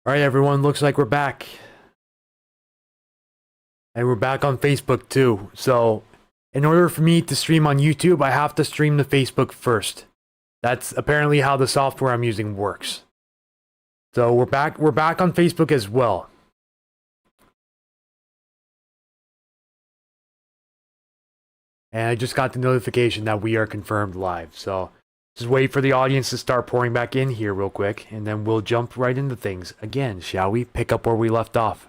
Alright everyone, looks like we're back. And we're back on Facebook too. So, in order for me to stream on YouTube, I have to stream to Facebook first. That's apparently how the software I'm using works. So we're back on Facebook as well. And I just got the notification that we are confirmed live. So, just wait for the audience to start pouring back in here real quick, and then we'll jump right into things again, shall we? Pick up where we left off.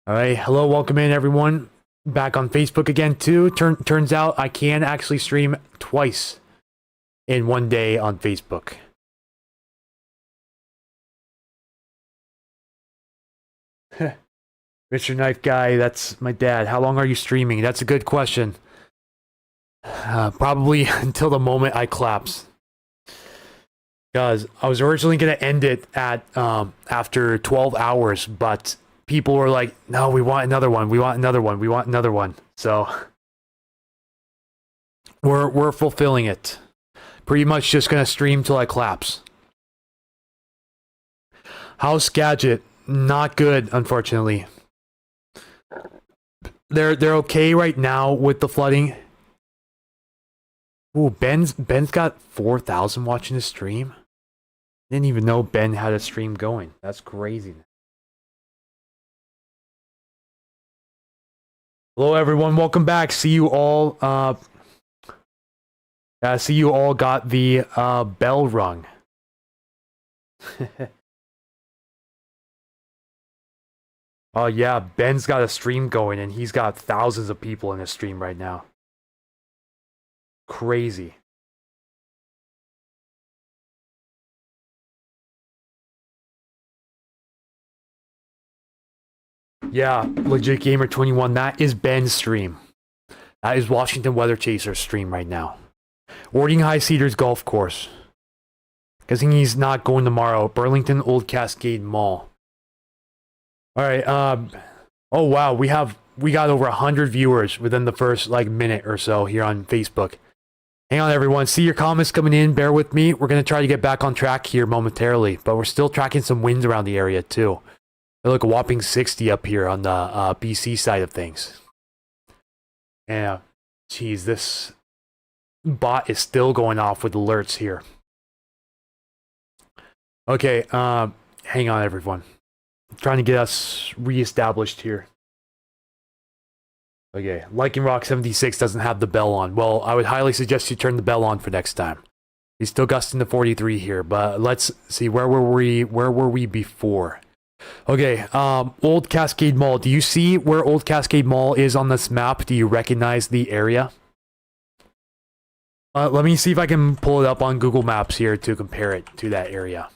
Alright, hello, welcome in everyone. Back on Facebook again too. Turns out I can actually stream twice in one day on Facebook. Mr. Knife Guy, that's my dad. How long are you streaming? That's a good question. Probably until the moment I collapse. Because I was originally going to end it at after 12 hours, but people were like, no, we want another one. We want another one. We want another one. So we're fulfilling it. Pretty much just going to stream till I collapse. How's Skagit? Not good, unfortunately. They're okay right now with the flooding. Ooh, Ben's got 4,000 watching his stream. Didn't even know Ben had a stream going. That's crazy. Hello everyone, welcome back. See you all see you all got the bell rung. Oh yeah, Ben's got a stream going and he's got thousands of people in his stream right now. Crazy. Yeah, Legit Gamer 21, that is Ben's stream. That is Washington Weather Chaser's stream right now. Ording High Cedars Golf Course. Guessing he's not going tomorrow. Burlington Old Cascade Mall. Alright, oh wow, we got over 100 viewers within the first minute or so here on Facebook. Hang on everyone, see your comments coming in, bear with me. We're gonna try to get back on track here momentarily, but we're still tracking some winds around the area too. Look, a whopping 60 up here on the BC side of things. Yeah, geez, this bot is still going off with alerts here. Okay, hang on everyone. I'm trying to get us reestablished here. Okay, Lycan Rock 76 doesn't have the bell on. Well, I would highly suggest you turn the bell on for next time. He's still gusting to 43 here, but let's see, where were we before? Okay, Old Cascade Mall. Do you see where Old Cascade Mall is on this map? Do you recognize the area? Let me see if I can pull it up on Google Maps here to compare it to that area.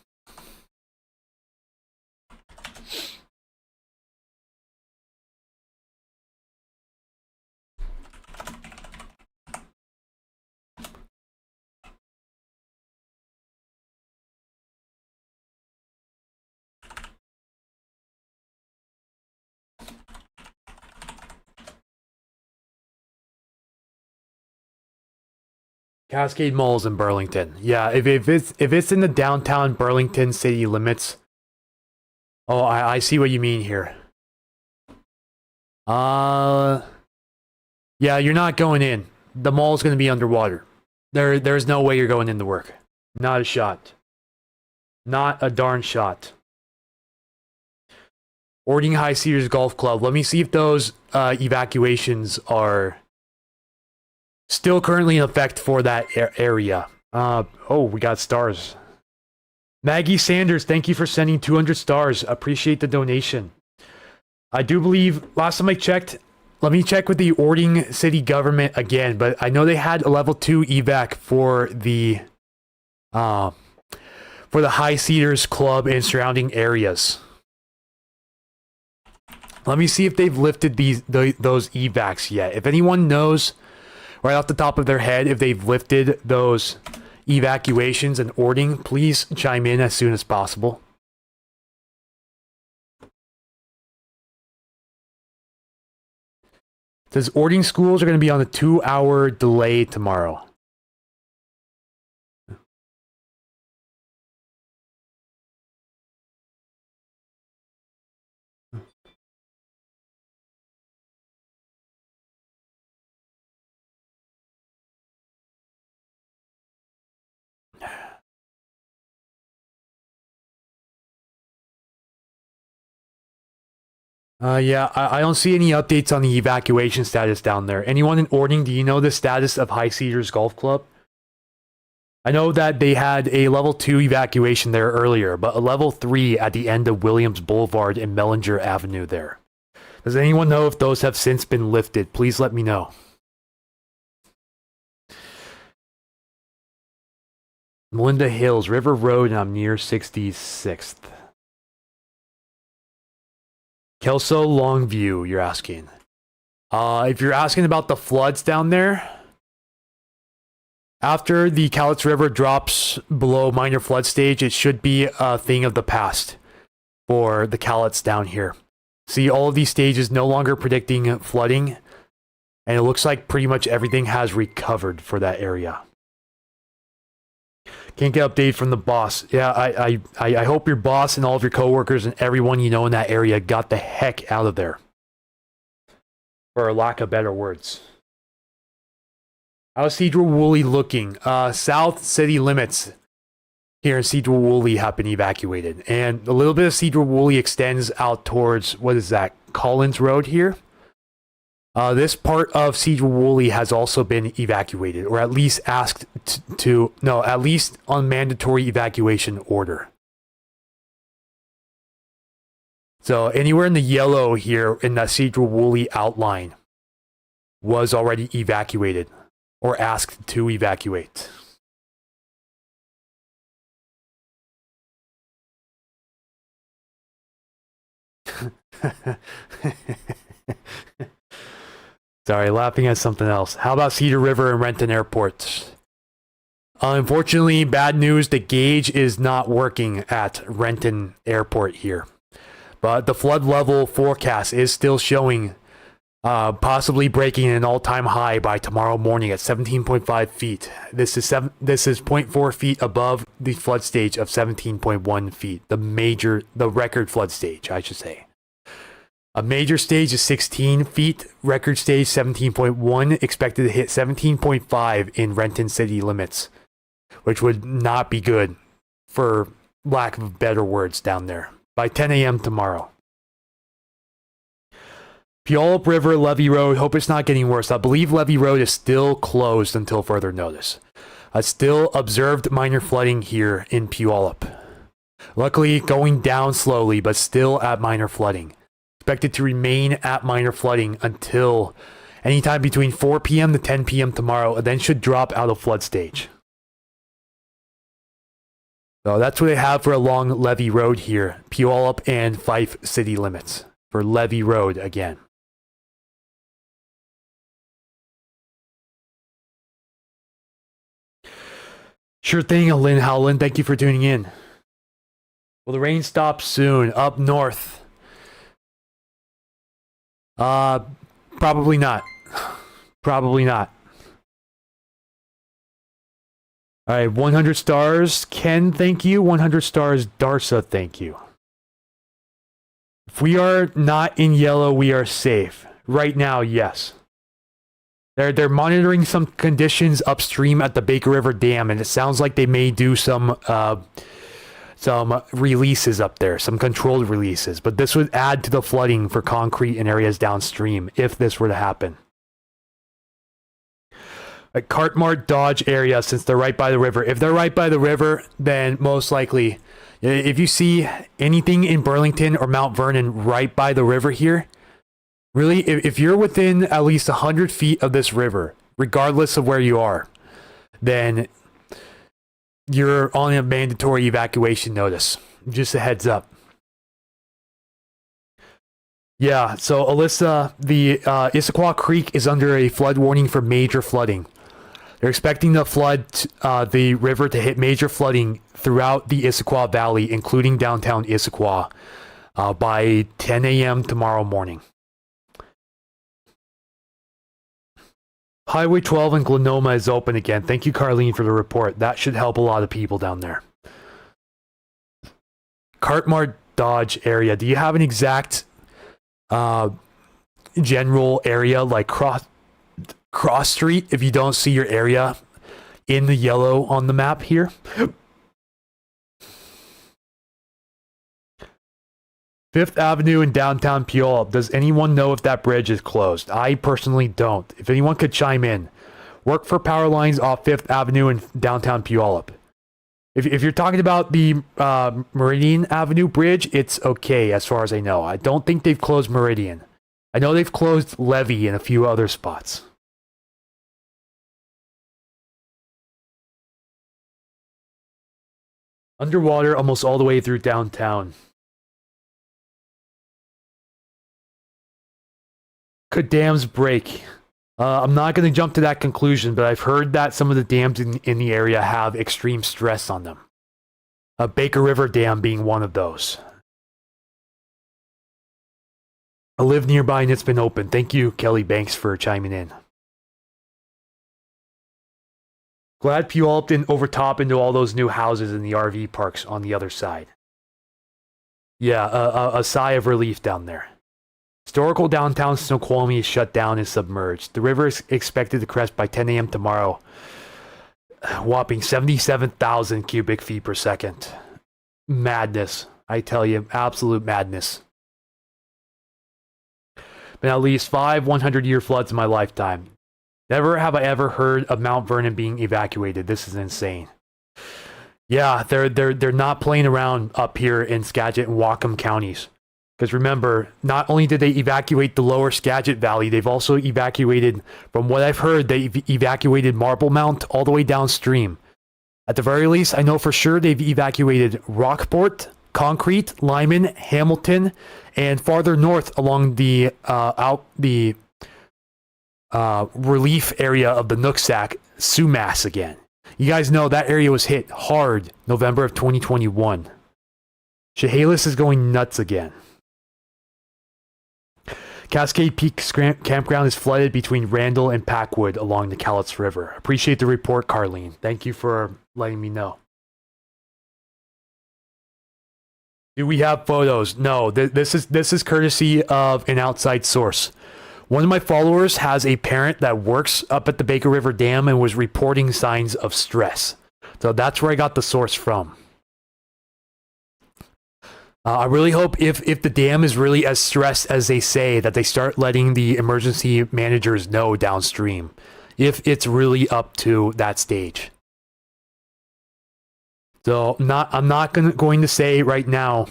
Cascade Mall is in Burlington. Yeah, if it's in the downtown Burlington city limits. Oh, I see what you mean here. Yeah, you're not going in. The mall's going to be underwater. There's no way you're going into work. Not a shot. Not a darn shot. Ording High Cedars Golf Club. Let me see if those evacuations are still currently in effect for that area. Oh, we got stars. Maggie Sanders, thank you for sending 200 stars. Appreciate the donation. I do believe, last time I checked, let me check with the Ording City government again, but I know they had a level 2 evac for the High Cedars Club and surrounding areas. Let me see if they've lifted those evacs yet. If anyone knows right off the top of their head if they've lifted those evacuations and Ording, please chime in as soon as possible. It says Ording schools are going to be on a 2-hour delay tomorrow. Yeah, I don't see any updates on the evacuation status down there. Anyone in Ording, do you know the status of High Cedars Golf Club? I know that they had a level 2 evacuation there earlier, but a level 3 at the end of Williams Boulevard and Mellinger Avenue there. Does anyone know if those have since been lifted? Please let me know. Melinda Hills, River Road, and I'm near 66th. Kelso Longview, you're asking. If you're asking about the floods down there, after the Cowlitz River drops below minor flood stage, it should be a thing of the past for the Cowlitz down here. See, all of these stages no longer predicting flooding, and it looks like pretty much everything has recovered for that area. Can't get update from the boss. Yeah, I hope your boss and all of your coworkers and everyone you know in that area got the heck out of there. For lack of better words. How's Cedral Woolley looking? South city limits here in Cedral Woolley have been evacuated. And a little bit of Cedral Woolley extends out towards, what is that, Collins Road here? This part of Cedral Woolley has also been evacuated, or at least asked at least on mandatory evacuation order. So anywhere in the yellow here in the Cedral Woolley outline was already evacuated or asked to evacuate. Sorry, laughing at something else. How about Cedar River and Renton Airport? Unfortunately, bad news, the gauge is not working at Renton Airport here. But the flood level forecast is still showing possibly breaking an all-time high by tomorrow morning at 17.5 feet. This is 0.4 feet above the flood stage of 17.1 feet. The record flood stage, I should say. A major stage is 16 feet, record stage 17.1, expected to hit 17.5 in Renton city limits, which would not be good, for lack of better words, down there, by 10 a.m. tomorrow. Puyallup River, Levee Road, hope it's not getting worse. I believe Levee Road is still closed until further notice. Still observed minor flooding here in Puyallup. Luckily, going down slowly, but still at minor flooding. Expected to remain at minor flooding until anytime between 4 p.m. to 10 p.m. tomorrow, and then should drop out of flood stage. So that's what they have for along Levee Road here. Puyallup and Fife city limits for Levee Road again. Sure thing, Lynn Howland. Thank you for tuning in. Will the rain stop soon? Up north. Probably not. Probably not. All right, 100 stars. Ken, thank you. 100 stars. Darsa, thank you. If we are not in yellow, we are safe. Right now, yes. They're monitoring some conditions upstream at the Baker River Dam, and it sounds like they may do some releases up there, some controlled releases. But this would add to the flooding for concrete in areas downstream if this were to happen. Like Cartmart Dodge area, since they're right by the river. If they're right by the river, then most likely, if you see anything in Burlington or Mount Vernon right by the river here, really, if you're within at least 100 feet of this river, regardless of where you are, then you're on a mandatory evacuation notice. Just a heads up. Yeah, so Alyssa, the Issaquah Creek is under a flood warning for major flooding. They're expecting the river to hit major flooding throughout the Issaquah Valley, including downtown Issaquah, by 10 a.m. tomorrow morning. Highway 12 in Glenoma is open again. Thank you, Carlene, for the report. That should help a lot of people down there. Cartmart Dodge area. Do you have an exact general area like Cross Street if you don't see your area in the yellow on the map here? Fifth Avenue in downtown Puyallup. Does anyone know if that bridge is closed? I personally don't. If anyone could chime in. Work for power lines off Fifth Avenue in downtown Puyallup. If you're talking about the Meridian Avenue bridge, it's okay as far as I know. I don't think they've closed Meridian. I know they've closed Levee and a few other spots. Underwater almost all the way through downtown. Could dams break? I'm not going to jump to that conclusion, but I've heard that some of the dams in the area have extreme stress on them. Baker River Dam being one of those. I live nearby and it's been open. Thank you, Kelly Banks, for chiming in. Glad Puyallup didn't overtop into all those new houses in the RV parks on the other side. Yeah, a sigh of relief down there. Historical downtown Snoqualmie is shut down and submerged. The river is expected to crest by 10 a.m. tomorrow. Whopping 77,000 cubic feet per second. Madness. I tell you, absolute madness. Been at least 5 100-year floods in my lifetime. Never have I ever heard of Mount Vernon being evacuated. This is insane. Yeah, they're not playing around up here in Skagit and Whatcom counties. Because remember, not only did they evacuate the lower Skagit Valley, they've also evacuated, from what I've heard, they've evacuated Marble Mount all the way downstream. At the very least, I know for sure they've evacuated Rockport, Concrete, Lyman, Hamilton, and farther north along the relief area of the Nooksack, Sumas again. You guys know that area was hit hard November of 2021. Chehalis is going nuts again. Cascade Peak Campground is flooded between Randall and Packwood along the Cowlitz River. Appreciate the report, Carlene. Thank you for letting me know. Do we have photos? No, this is courtesy of an outside source. One of my followers has a parent that works up at the Baker River Dam and was reporting signs of stress. So that's where I got the source from. I really hope if the dam is really as stressed as they say, that they start letting the emergency managers know downstream if it's really up to that stage. So I'm not going to say right now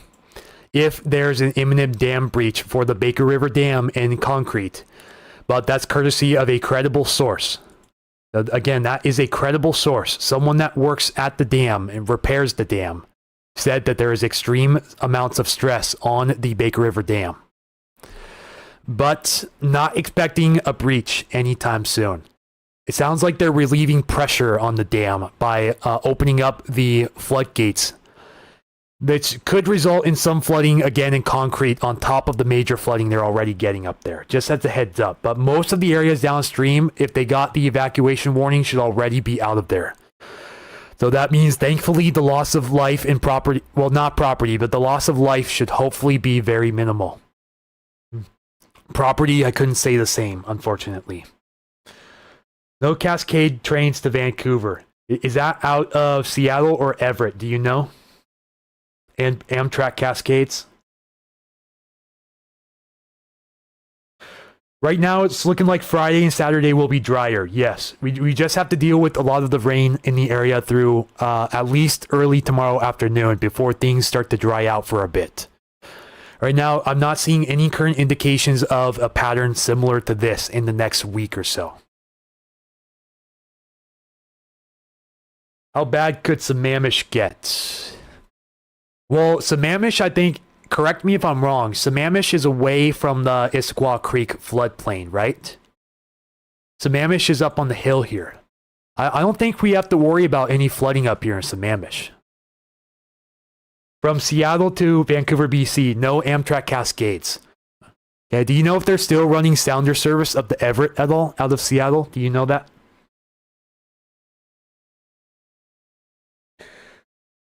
if there's an imminent dam breach for the Baker River Dam in Concrete, but that's courtesy of a credible source. Again, that is a credible source. Someone that works at the dam and repairs the dam said that there is extreme amounts of stress on the Baker River Dam. But not expecting a breach anytime soon. It sounds like they're relieving pressure on the dam by opening up the floodgates, which could result in some flooding again in Concrete on top of the major flooding they're already getting up there. Just as a heads up. But most of the areas downstream, if they got the evacuation warning, should already be out of there. So that means, thankfully, the loss of life in property, well, not property, but the loss of life should hopefully be very minimal. Property, I couldn't say the same, unfortunately. No Cascade trains to Vancouver. Is that out of Seattle or Everett? Do you know? And Amtrak Cascades? Right now, it's looking like Friday and Saturday will be drier. Yes, we just have to deal with a lot of the rain in the area through at least early tomorrow afternoon before things start to dry out for a bit. Right now, I'm not seeing any current indications of a pattern similar to this in the next week or so. How bad could Sammamish get? Well, Sammamish, I think, correct me if I'm wrong, Sammamish is away from the Issaquah Creek floodplain, right? Sammamish is up on the hill here. I don't think we have to worry about any flooding up here in Sammamish. From Seattle to Vancouver, BC, no Amtrak Cascades. Okay, do you know if they're still running sounder service up to Everett at all out of Seattle? Do you know that?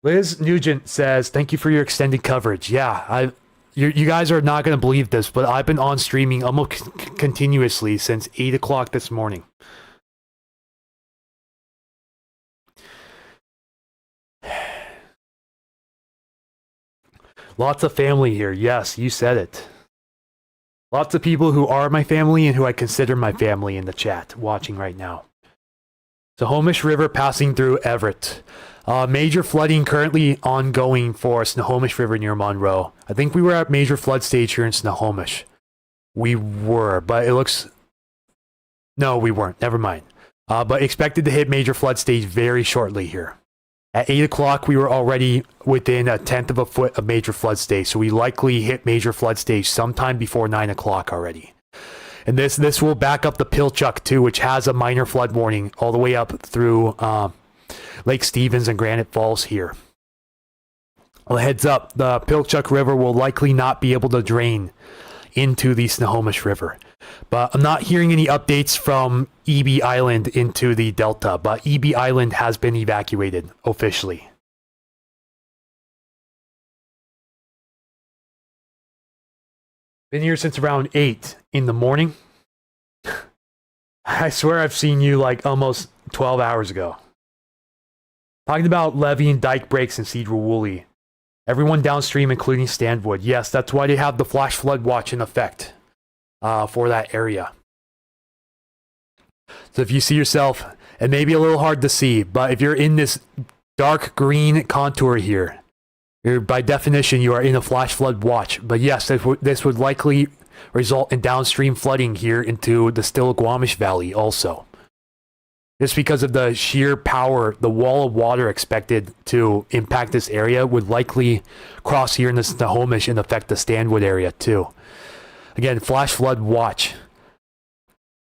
Liz Nugent says, thank you for your extended coverage. Yeah, you guys are not going to believe this, but I've been on streaming almost continuously since 8 o'clock this morning. Lots of family here. Yes, you said it. Lots of people who are my family and who I consider my family in the chat watching right now. Snohomish River passing through Everett. Major flooding currently ongoing for Snohomish River near Monroe. I think we were at major flood stage here in Snohomish. We were, but it looks... No, we weren't. Never mind. But expected to hit major flood stage very shortly here. At 8 o'clock, we were already within 1/10 of a foot of major flood stage, so we likely hit major flood stage sometime before 9 o'clock already. And this will back up the Pilchuck too, which has a minor flood warning all the way up through Lake Stevens and Granite Falls here. Well, heads up, the Pilchuck River will likely not be able to drain into the Snohomish River. But I'm not hearing any updates from EB Island into the Delta, but EB Island has been evacuated officially. Been here since around 8 in the morning. I swear I've seen you like almost 12 hours ago. Talking about levee and dike breaks in Cedar Woolley. Everyone downstream, including Stanwood. Yes, that's why they have the flash flood watch in effect for that area. So if you see yourself, it may be a little hard to see, but if you're in this dark green contour here, by definition, you are in a flash flood watch. But yes, this would likely result in downstream flooding here into the Stillaguamish Valley also. Just because of the sheer power, the wall of water expected to impact this area would likely cross here in the Snohomish and affect the Stanwood area too. Again, flash flood watch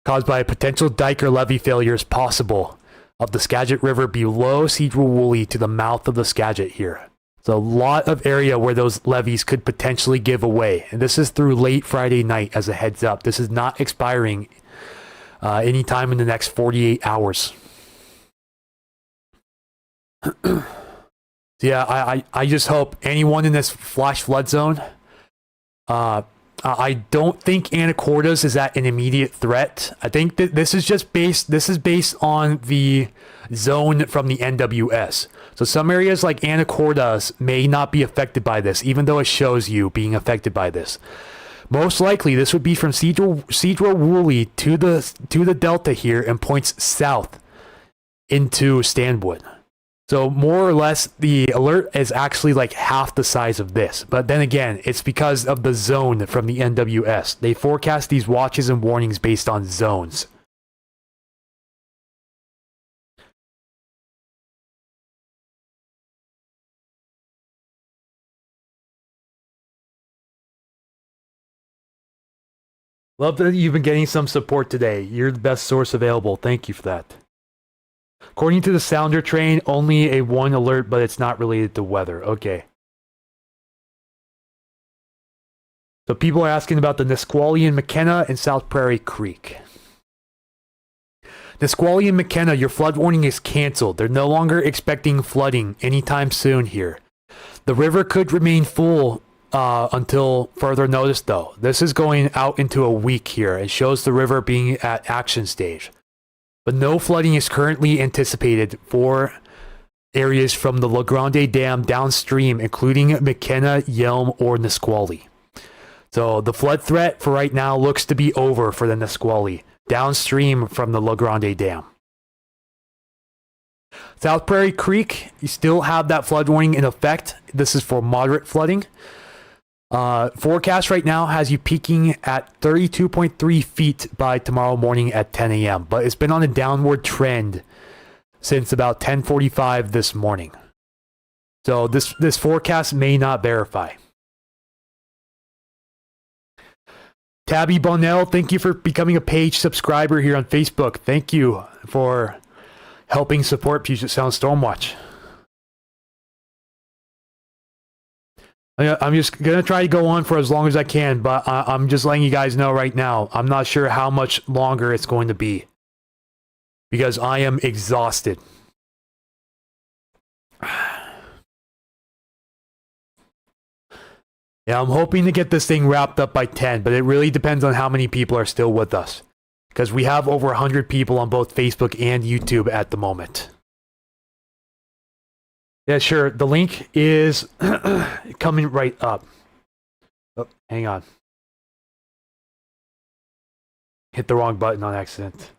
caused by a potential dike or levee failure is possible of the Skagit River below Cedar Woolley to the mouth of the Skagit here. So a lot of area where those levees could potentially give away. And this is through late Friday night as a heads up. This is not expiring anytime in the next 48 hours. Yeah, I just hope anyone in this flash flood zone, I don't think Anacortes is at an immediate threat. I think that this is based on the zone from the NWS. So some areas like Anacortes may not be affected by this, even though it shows you being affected by this. Most likely, this would be from Cedar Woolley to the Delta here and points south into Stanwood. So more or less, the alert is actually like half the size of this. But then again, it's because of the zone from the NWS. They forecast these watches and warnings based on zones. Love that you've been getting some support today. You're the best source available. Thank you for that. According to the sounder train, only a 1 alert, but it's not related to weather. Okay. So people are asking about the Nisqually and McKenna and South Prairie Creek. Nisqually and McKenna, your flood warning is canceled. They're no longer expecting flooding anytime soon here. The river could remain full until further notice, though. This is going out into a week here. It shows the river being at action stage. But no flooding is currently anticipated for areas from the La Grande Dam downstream, including McKenna, Yelm, or Nisqually. So the flood threat for right now looks to be over for the Nisqually, downstream from the La Grande Dam. South Prairie Creek, you still have that flood warning in effect. This is for moderate flooding. Forecast right now has you peaking at 32.3 feet by tomorrow morning at 10 a.m. But it's been on a downward trend since about 10:45 this morning. So this forecast may not verify. Tabby Bonnell, thank you for becoming a page subscriber here on Facebook. Thank you for helping support Puget Sound Stormwatch. I'm just going to try to go on for as long as I can, but I'm just letting you guys know right now. I'm not sure how much longer it's going to be because I am exhausted. Yeah, I'm hoping to get this thing wrapped up by 10, but it really depends on how many people are still with us because we have over 100 people on both Facebook and YouTube at the moment. Yeah, sure. The link is coming right up. Oh, hang on. Hit the wrong button on accident.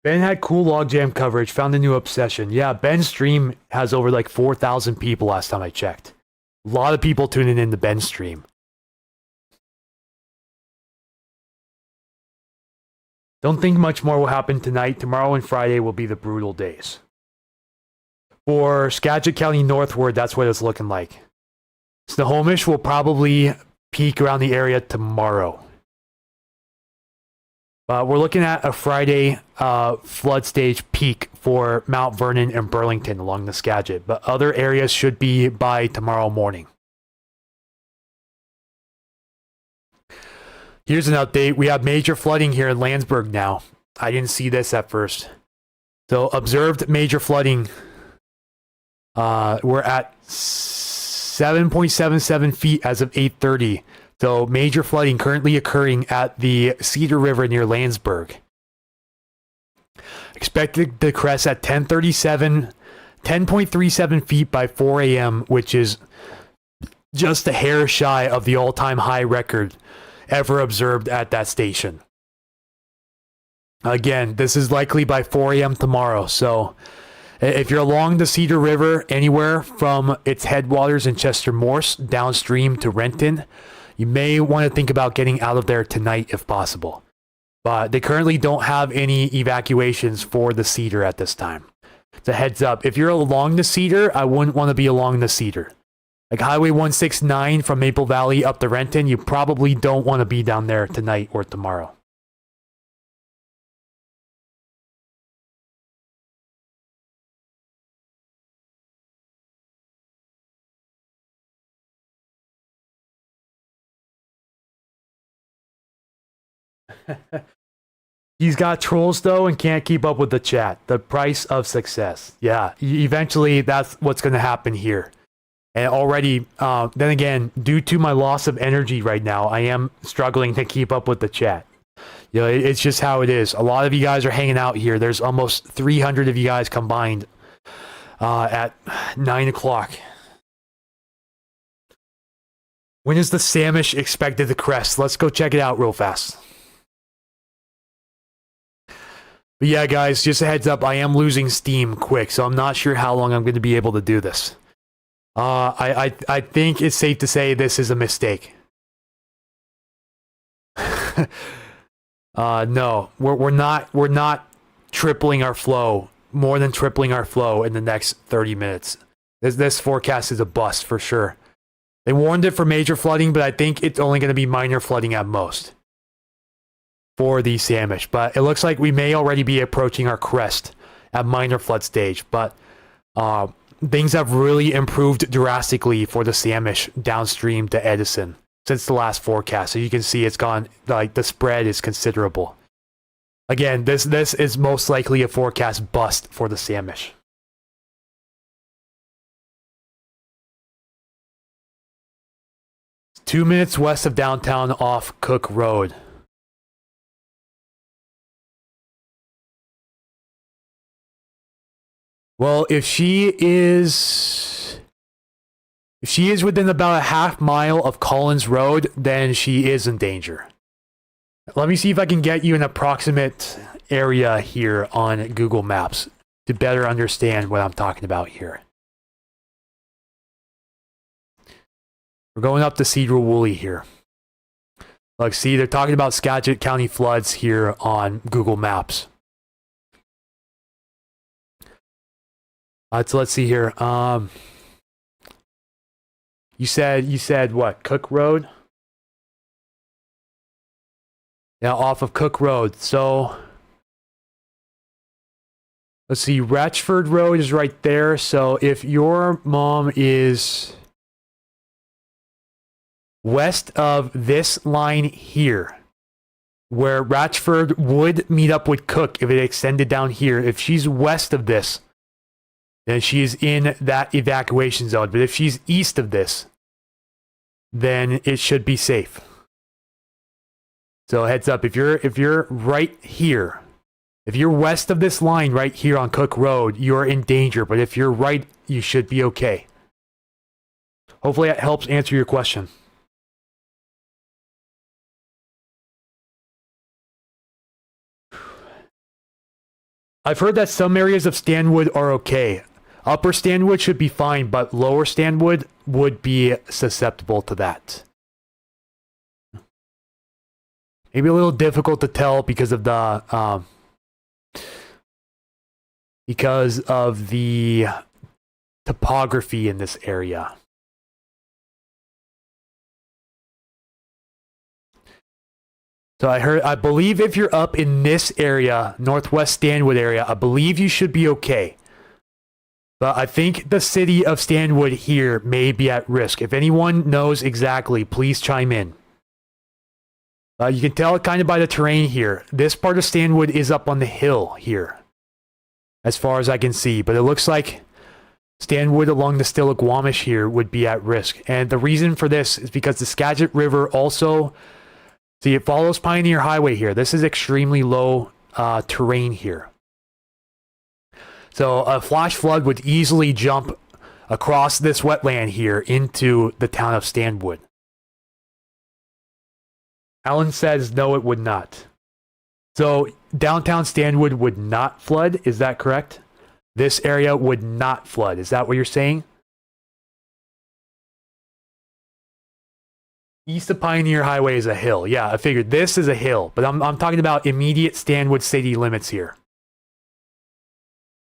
Ben had cool logjam coverage, found a new obsession. Yeah, Ben's stream has over like 4,000 people last time I checked. A lot of people tuning in to Ben's stream. Don't think much more will happen tonight. Tomorrow and Friday will be the brutal days. For Skagit County northward, that's what it's looking like. Snohomish will probably peak around the area tomorrow. We're looking at a Friday flood stage peak for Mount Vernon and Burlington along the Skagit, but other areas should be by tomorrow morning. Here's an update. We have major flooding here in Landsberg now. I didn't see this at first. So observed major flooding. We're at 7.77 feet as of 8:30. So major flooding currently occurring at the Cedar River near Landsberg. Expected to crest at 10.37 feet by 4 a.m., which is just a hair shy of the all-time high record ever observed at that station. Again, this is likely by 4 a.m. tomorrow, so if you're along the Cedar River anywhere from its headwaters in Chester Morse downstream to Renton, you may want to think about getting out of there tonight if possible. But they currently don't have any evacuations for the Cedar at this time. It's a heads up. If you're along the Cedar, I wouldn't want to be along the Cedar. Like Highway 169 from Maple Valley up to Renton, you probably don't want to be down there tonight or tomorrow. He's got trolls though and can't keep up with the chat. The price of success. Yeah, eventually that's what's going to happen here. And already, then again, due to my loss of energy right now, I am struggling to keep up with the chat. You know, it's just how it is. A lot of you guys are hanging out here. There's almost 300 of you guys combined at 9 o'clock. When is the Samish expected to crest? Let's go check it out real fast. But yeah, guys, just a heads up, I am losing steam quick, so I'm not sure how long I'm going to be able to do this. I think it's safe to say this is a mistake. No, we're not tripling our flow, more than tripling our flow in the next 30 minutes. This forecast is a bust for sure. They warned it for major flooding, but I think it's only going to be minor flooding at most for the Samish. But it looks like we may already be approaching our crest at minor flood stage. But things have really improved drastically for the Samish downstream to Edison since the last forecast. So you can see it's gone, like the spread is considerable. Again, this is most likely a forecast bust for the Samish. It's 2 minutes west of downtown off Cook Road. Well, if she is within about a half mile of Collins Road, then she is in danger. Let me see if I can get you an approximate area here on Google Maps to better understand what I'm talking about here. We're going up to Cedar Woolley here. Look, see, they're talking about Skagit County floods here on Google Maps. So let's see here. You said what? Cook Road? Yeah, off of Cook Road. So let's see. Ratchford Road is right there. So if your mom is west of this line here, where Ratchford would meet up with Cook if it extended down here, if she's west of this, then she's in that evacuation zone. But if she's east of this, then it should be safe. So heads up, if you're right here, if you're west of this line right here on Cook Road, you're in danger. But if you're right, you should be okay. Hopefully that helps answer your question. I've heard that some areas of Stanwood are okay. Upper Stanwood should be fine, but lower Stanwood would be susceptible to that. Maybe a little difficult to tell because of the topography in this area. So I believe if you're up in this area, Northwest Stanwood area, I believe you should be okay. But I think the city of Stanwood here may be at risk. If anyone knows exactly, please chime in. You can tell it kind of by the terrain here. This part of Stanwood is up on the hill here, as far as I can see. But it looks like Stanwood along the Stillaguamish here would be at risk. And the reason for this is because the Skagit River also... See, it follows Pioneer Highway here. This is extremely low terrain here. So a flash flood would easily jump across this wetland here into the town of Stanwood. Alan says no, it would not. So downtown Stanwood would not flood, is that correct? This area would not flood, is that what you're saying? East of Pioneer Highway is a hill. Yeah, I figured this is a hill, but I'm talking about immediate Stanwood city limits here.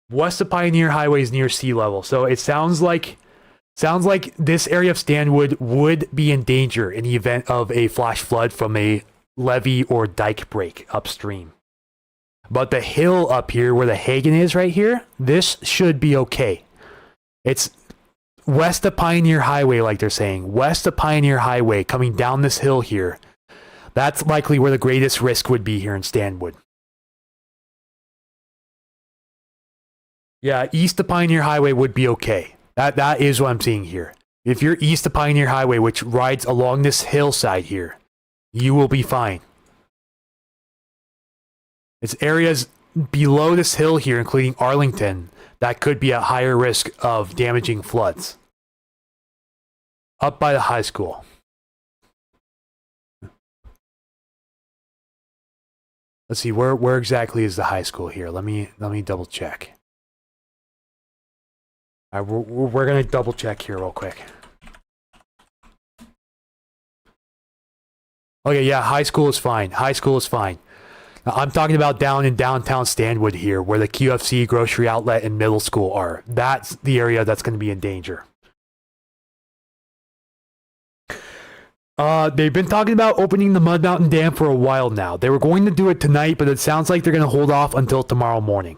West of Pioneer Highway is near sea level, so it sounds like this area of Stanwood would be in danger in the event of a flash flood from a levee or dike break upstream. But the hill up here where the Hagen is right here, this should be okay. It's west of Pioneer Highway, like they're saying. West of Pioneer Highway, coming down this hill here. That's likely where the greatest risk would be here in Stanwood. Yeah, east of Pioneer Highway would be okay. That is what I'm seeing here. If you're east of Pioneer Highway, which rides along this hillside here, you will be fine. It's areas below this hill here, including Arlington, that could be at higher risk of damaging floods. Up by the high school. Let's see, where exactly is the high school here? Let me double check. All right, we're gonna double check here real quick. Okay, yeah, high school is fine. High school is fine. Now, I'm talking about down in downtown Stanwood here, where the QFC grocery outlet and middle school are. That's the area that's going to be in danger. They've been talking about opening the Mud Mountain Dam for a while now. They were going to do it tonight, but it sounds like they're going to hold off until tomorrow morning.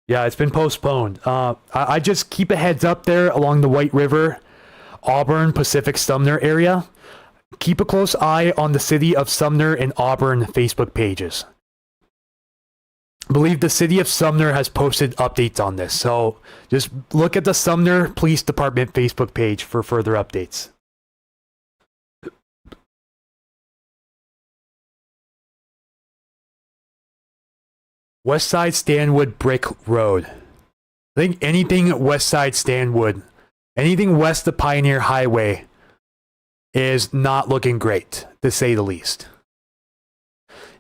Yeah, it's been postponed. I just keep a heads up there along the White River, Auburn, Pacific, Sumner area. Keep a close eye on the City of Sumner and Auburn Facebook pages. I believe the City of Sumner has posted updates on this, so just look at the Sumner Police Department Facebook page for further updates. West Side Stanwood Brick Road. I think anything West Side Stanwood, anything west of Pioneer Highway is not looking great, to say the least.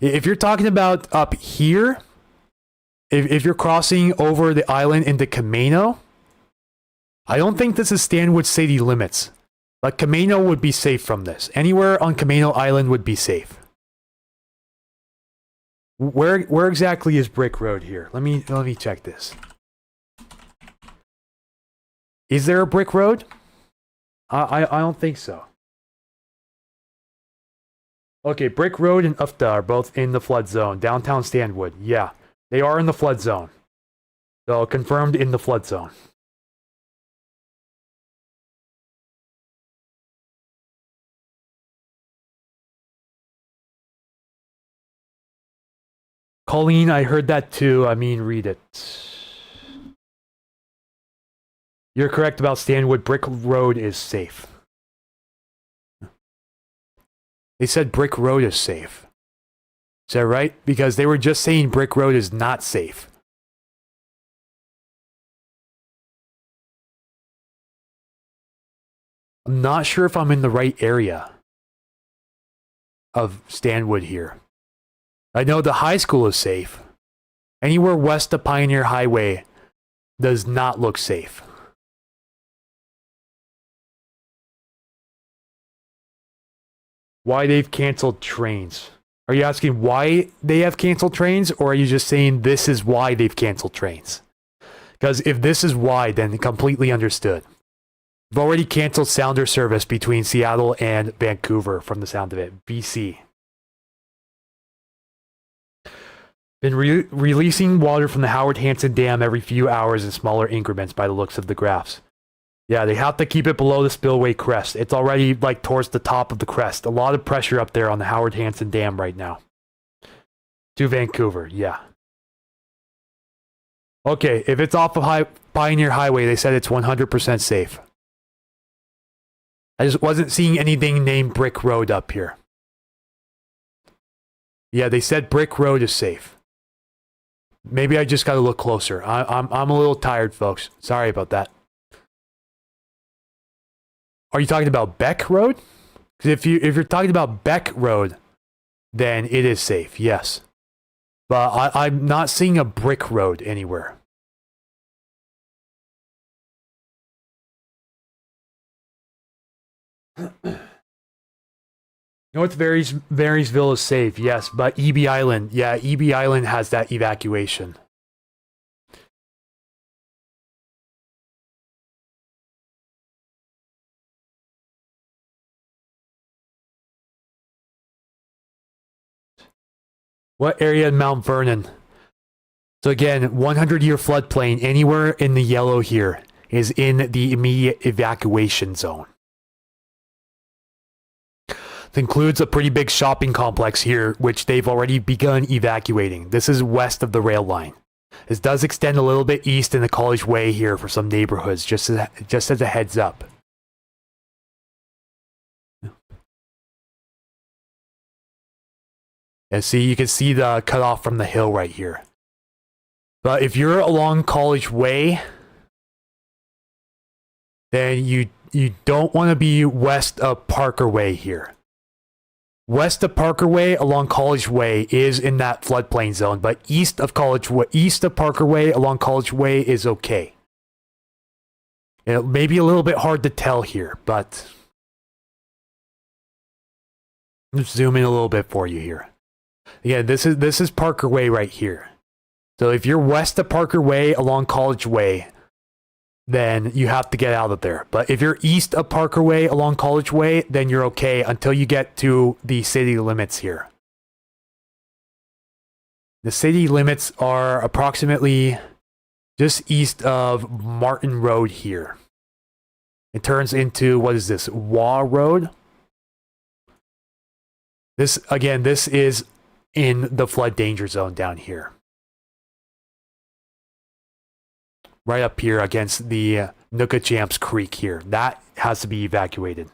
If you're talking about up here, if you're crossing over the island into Camino, I don't think this is Stanwood city limits. But Camino would be safe from this. Anywhere on Camino Island would be safe. Where exactly is Brick Road here? Let me check this. Is there a Brick Road? I don't think so. Okay, Brick Road and Ufta are both in the flood zone. Downtown Stanwood, yeah. They are in the flood zone. So, confirmed in the flood zone. Colleen, I heard that too. I mean, read it. You're correct about Stanwood. Brick Road is safe. They said Brick Road is safe. Is that right? Because they were just saying Brick Road is not safe. I'm not sure if I'm in the right area of Stanwood here. I know the high school is safe. Anywhere west of Pioneer Highway does not look safe. Why they've canceled trains? Are you asking why they have canceled trains, or are you just saying this is why they've canceled trains? Because if this is why, then completely understood. We've already canceled Sounder service between Seattle and Vancouver from the sound of it. BC. Been releasing water from the Howard Hanson Dam every few hours in smaller increments by the looks of the graphs. Yeah, they have to keep it below the spillway crest. It's already like towards the top of the crest. A lot of pressure up there on the Howard Hanson Dam right now. To Vancouver, yeah. Okay, if it's off of Pioneer Highway, they said it's 100% safe. I just wasn't seeing anything named Brick Road up here. Yeah, they said Brick Road is safe. Maybe I just got to look closer. I'm a little tired, folks. Sorry about that. Are you talking about Beck Road? Because if you're talking about Beck Road, then it is safe, yes. But I'm not seeing a brick road anywhere. North Marysville is safe, yes, but EB Island, yeah, EB Island has that evacuation. What area in Mount Vernon? So again, 100-year floodplain anywhere in the yellow here is in the immediate evacuation zone. It includes a pretty big shopping complex here, which they've already begun evacuating. This is west of the rail line. This does extend a little bit east in the College Way here for some neighborhoods, just as a heads up. And see, you can see the cutoff from the hill right here. But if you're along College Way, then you don't want to be west of Parker Way here. West of Parker Way along College Way is in that floodplain zone, but east of Parker Way along College Way is okay. It may be a little bit hard to tell here, but let's zoom in a little bit for you here. Yeah, this is Parker Way right here. So if you're west of Parker Way along College Way, then you have to get out of there. But if you're east of Parker Way along College Way, then you're okay until you get to the city limits here. The city limits are approximately just east of Martin Road here. It turns into, what is this, Waugh Road? This is in the flood danger zone down here. Right up here against the Nookajamps Creek here. That has to be evacuated.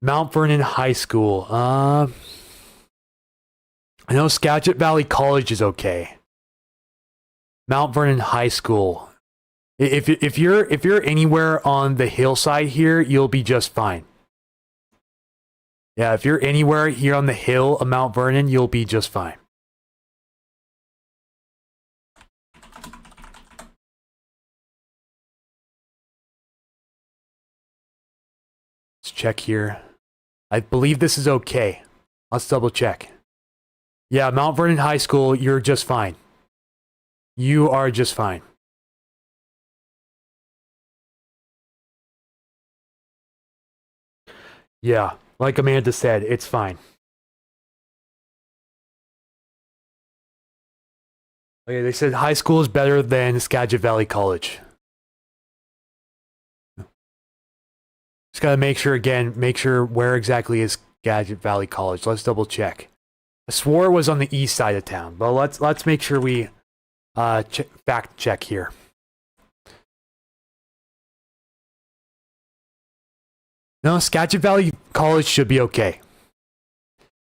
Mount Vernon High School. I know Skagit Valley College is okay. Mount Vernon High School. If you're anywhere on the hillside here, you'll be just fine. Yeah, if you're anywhere here on the hill of Mount Vernon, you'll be just fine. Let's check here. I believe this is okay. Let's double check. Yeah, Mount Vernon High School, you're just fine. You are just fine. Yeah, like Amanda said, it's fine. Okay, they said high school is better than Skagit Valley College. Just gotta make sure where exactly is Skagit Valley College. Let's double check. I swore it was on the east side of town, but let's make sure we fact check here. No, Skagit Valley College should be okay.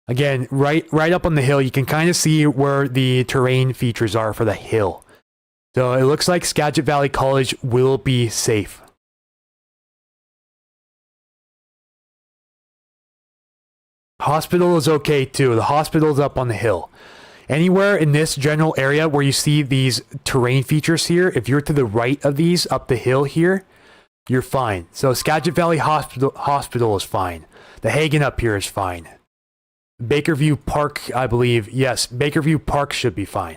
Again, right up on the hill, you can kind of see where the terrain features are for the hill. So it looks like Skagit Valley College will be safe. Hospital is okay too. The hospital is up on the hill. Anywhere in this general area where you see these terrain features here, if you're to the right of these up the hill here, you're fine. So Skagit Valley Hospital is fine. The Hagen up here is fine. Bakerview Park, I believe, yes, Bakerview Park should be fine.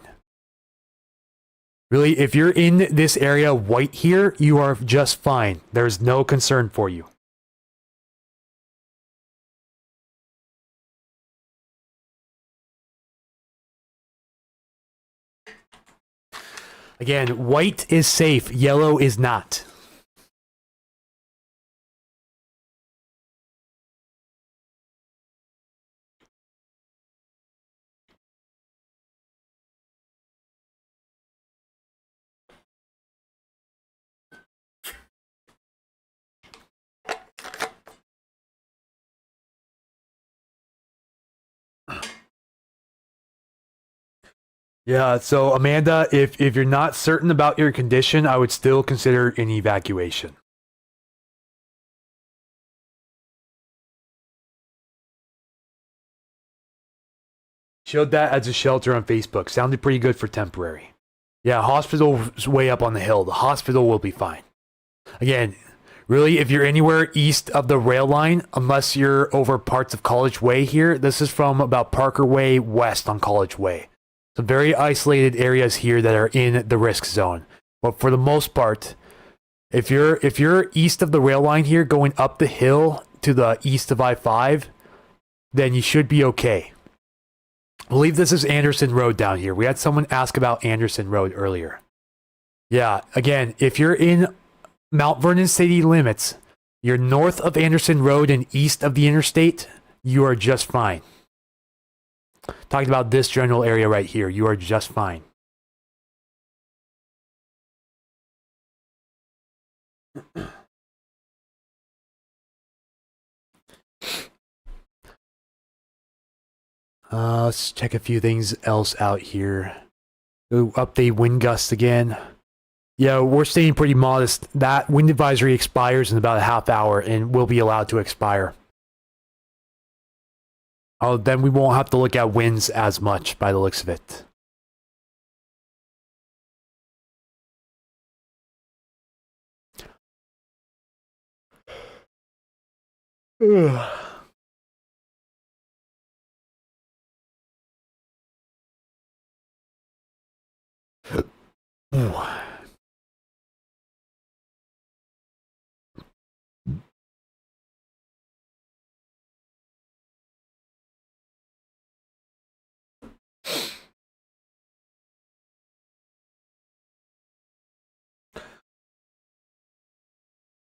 Really, if you're in this area white here, you are just fine. There's no concern for you. Again, white is safe, yellow is not. Yeah, so Amanda, if you're not certain about your condition, I would still consider an evacuation. Showed that as a shelter on Facebook. Sounded pretty good for temporary. Yeah, hospital's way up on the hill. The hospital will be fine. Again, really, if you're anywhere east of the rail line, unless you're over parts of College Way here, this is from about Parker Way west on College Way. Some very isolated areas here that are in the risk zone. But for the most part, if you're east of the rail line here, going up the hill to the east of I-5, then you should be okay. I believe this is Anderson Road down here. We had someone ask about Anderson Road earlier. Yeah, again, if you're in Mount Vernon city limits, you're north of Anderson Road and east of the interstate, you are just fine. Talking about this general area right here, you are just fine. Let's check a few things else out here. Update wind gusts again. Yeah, we're staying pretty modest. That wind advisory expires in about a half hour and will be allowed to expire. Oh, then we won't have to look at winds as much by the looks of it.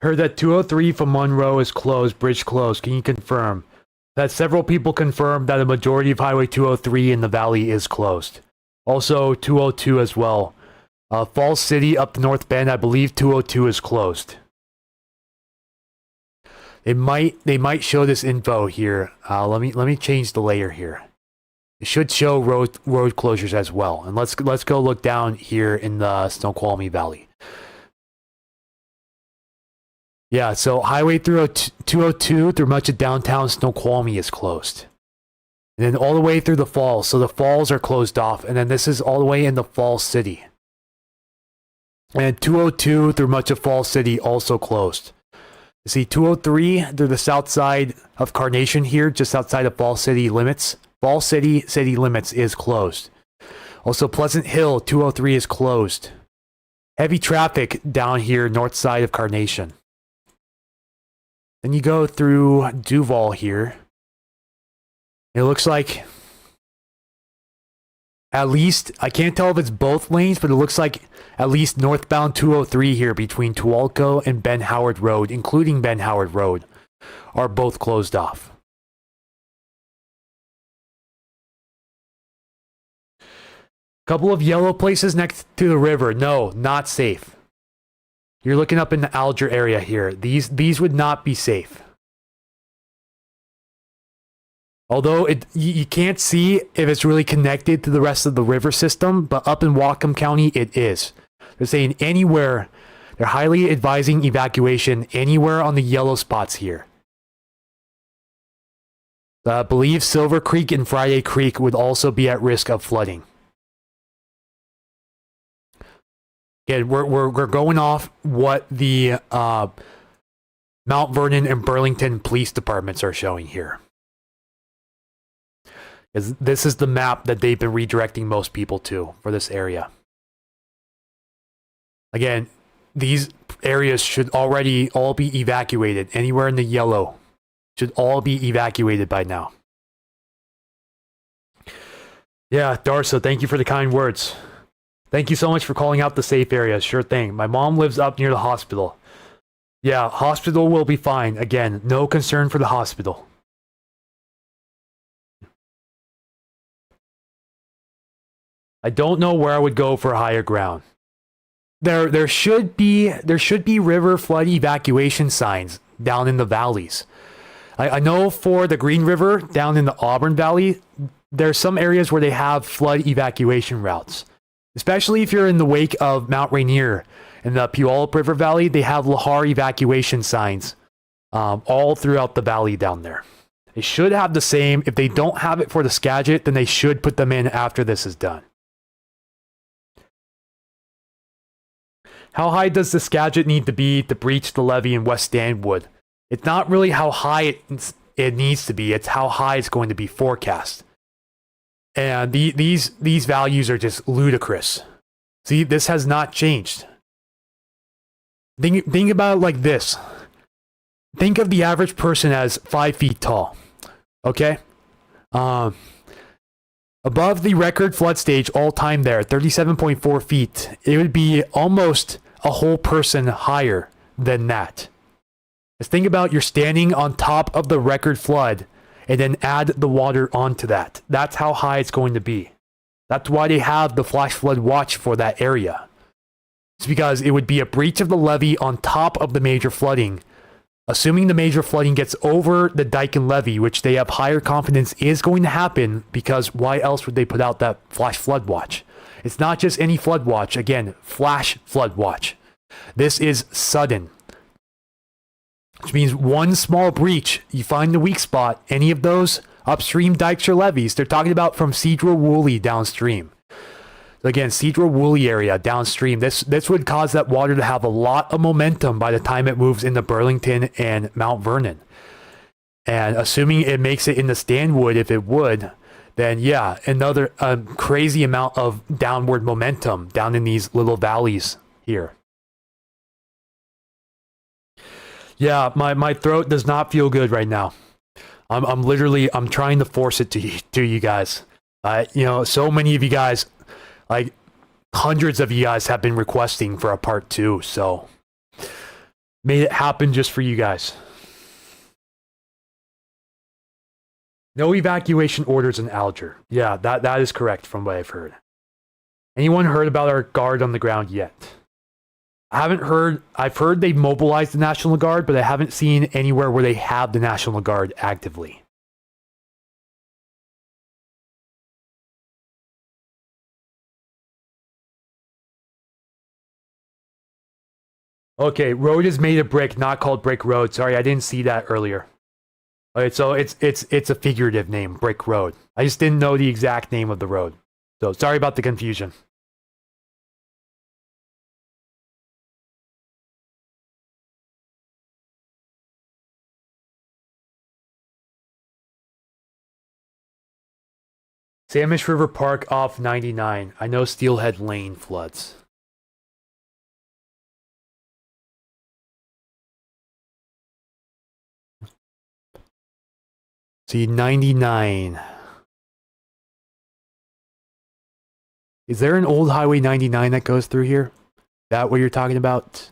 Heard that 203 from Monroe is closed, bridge closed. Can you confirm? That several people confirmed that a majority of Highway 203 in the valley is closed. Also 202 as well. Falls City up to North Bend, I believe 202 is closed. They might show this info here. Let me change the layer here. It should show road closures as well. And let's go look down here in the Snoqualmie Valley. Yeah, so Highway 202 through much of downtown Snoqualmie is closed. And then all the way through the falls. So the falls are closed off. And then this is all the way into Falls City. And 202 through much of Falls City also closed. You see 203 through the south side of Carnation here, just outside of Falls City limits. Falls City limits is closed. Also Pleasant Hill 203 is closed. Heavy traffic down here north side of Carnation. Then you go through Duval here. It looks like at least, I can't tell if it's both lanes, but it looks like at least northbound 203 here between Tualco and Ben Howard Road, including Ben Howard Road, are both closed off. Couple of yellow places next to the river. No, not safe. You're looking up in the Alger area here. These would not be safe. Although you can't see if it's really connected to the rest of the river system, but up in Whatcom County, it is. They're saying anywhere, they're highly advising evacuation anywhere on the yellow spots here. I believe Silver Creek and Friday Creek would also be at risk of flooding. Again, we're going off what the Mount Vernon and Burlington police departments are showing here. Because this is the map that they've been redirecting most people to for this area. Again, these areas should already all be evacuated. Anywhere in the yellow should all be evacuated by now. Yeah, Darso, thank you for the kind words. Thank you so much for calling out the safe areas. Sure thing. My mom lives up near the hospital. Yeah, hospital will be fine. Again, no concern for the hospital. I don't know where I would go for higher ground. There should be river flood evacuation signs down in the valleys. I know for the Green River down in the Auburn Valley, there's some areas where they have flood evacuation routes. Especially if you're in the wake of Mount Rainier and the Puyallup River Valley, they have Lahar evacuation signs all throughout the valley down there. They should have the same. If they don't have it for the Skagit, then they should put them in after this is done. How high does the Skagit need to be to breach the levee in West Stanwood? It's not really how high it needs to be. It's how high it's going to be forecast. And these values are just ludicrous. See, this has not changed. Think about it like this. Think of the average person as 5 feet tall. Okay? Above the record flood stage all time there, 37.4 feet, it would be almost a whole person higher than that. Just think about you're standing on top of the record flood and then add the water onto that. That's how high it's going to be. That's why they have the flash flood watch for that area. It's because it would be a breach of the levee on top of the major flooding. Assuming the major flooding gets over the dike and levee, which they have higher confidence is going to happen, because why else would they put out that flash flood watch? It's not just any flood watch. Again, flash flood watch. This is sudden. Which means one small breach, you find the weak spot, any of those upstream dikes or levees, they're talking about from Cedro-Woolley downstream. So again, Cedro-Woolley area downstream, this would cause that water to have a lot of momentum by the time it moves into Burlington and Mount Vernon. And assuming it makes it into Stanwood, if it would, then yeah, another crazy amount of downward momentum down in these little valleys here. Yeah, my throat does not feel good right now. I'm trying to force it to you guys. So many of you guys, like hundreds of you guys, have been requesting for a part 2, so made it happen just for you guys. No evacuation orders in Alger. Yeah, that is correct from what I've heard. Anyone heard about our guard on the ground yet? I've heard they've mobilized the National Guard, but I haven't seen anywhere where they have the National Guard actively. Okay, road is made of brick, not called Brick Road. Sorry, I didn't see that earlier. Alright, so it's a figurative name, Brick Road. I just didn't know the exact name of the road. So sorry about the confusion. Samish River Park off 99. I know Steelhead Lane floods. See, 99. Is there an old Highway 99 that goes through here? Is that what you're talking about?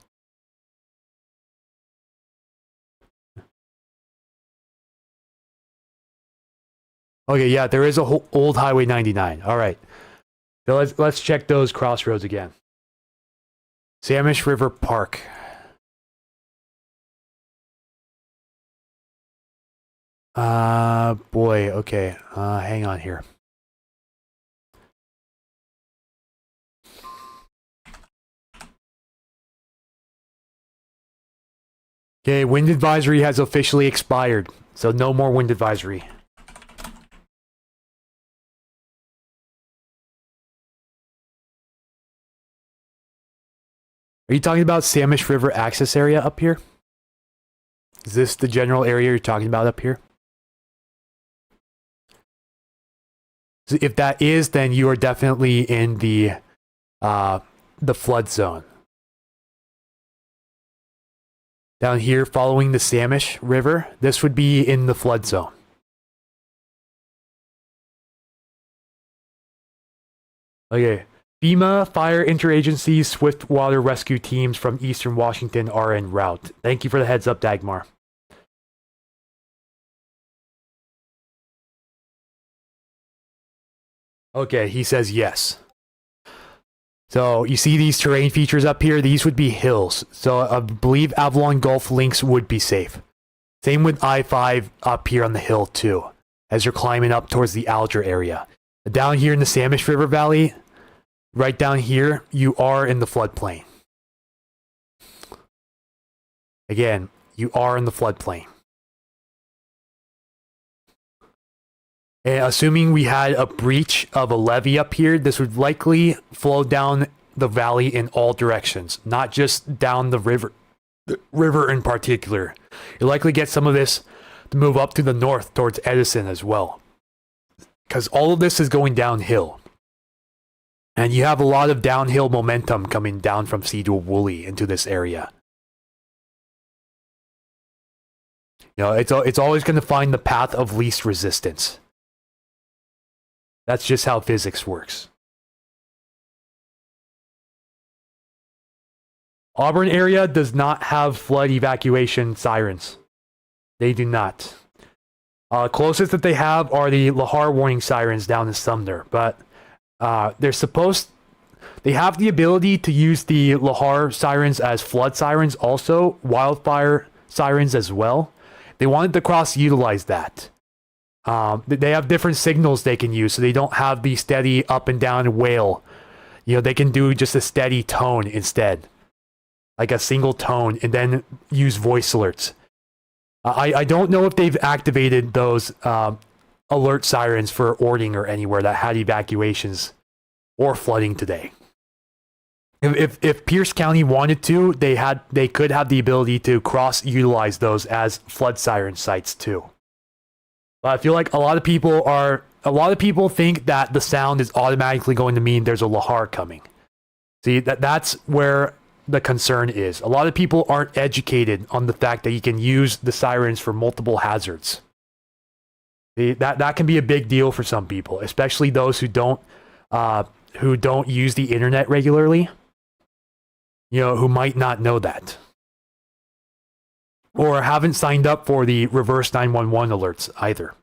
Okay, yeah, there is a old Highway 99. All right. So let's check those crossroads again. Samish River Park. Boy, okay. Hang on here. Okay, wind advisory has officially expired, so no more wind advisory. Are you talking about Samish River access area up here? Is this the general area you're talking about up here? So if that is, then you are definitely in the flood zone. Down here, following the Samish River, this would be in the flood zone. Okay. FEMA Fire Interagency Swift Water Rescue Teams from Eastern Washington are en route. Thank you for the heads up, Dagmar. Okay, he says yes. So you see these terrain features up here? These would be hills. So I believe Avalon Gulf links would be safe. Same with I-5 up here on the hill too, as you're climbing up towards the Alger area. Down here in the Samish River Valley, right down here, you are in the floodplain. Again, you are in the floodplain. And assuming we had a breach of a levee up here, this would likely flow down the valley in all directions, not just down the river in particular. You'll likely get some of this to move up to the north towards Edison as well, because all of this is going downhill. And you have a lot of downhill momentum coming down from Cedar Woolley into this area. You know, it's always going to find the path of least resistance. That's just how physics works. Auburn area does not have flood evacuation sirens. They do not. Closest that they have are the Lahar warning sirens down in Sumner, but they have the ability to use the Lahar sirens as flood sirens also, wildfire sirens as well. They wanted to cross-utilize that. They have different signals they can use, so they don't have the steady up and down wail. You know, they can do just a steady tone instead. Like a single tone, and then use voice alerts. I don't know if they've activated those alert sirens for Ording or anywhere that had evacuations or flooding today. If Pierce County wanted to, they could have the ability to cross-utilize those as flood siren sites too. But I feel like a lot of people think that the sound is automatically going to mean there's a Lahar coming. See, that's where the concern is. A lot of people aren't educated on the fact that you can use the sirens for multiple hazards. See, that can be a big deal for some people, especially those who don't use the internet regularly. You know, who might not know that. Or haven't signed up for the reverse 911 alerts either.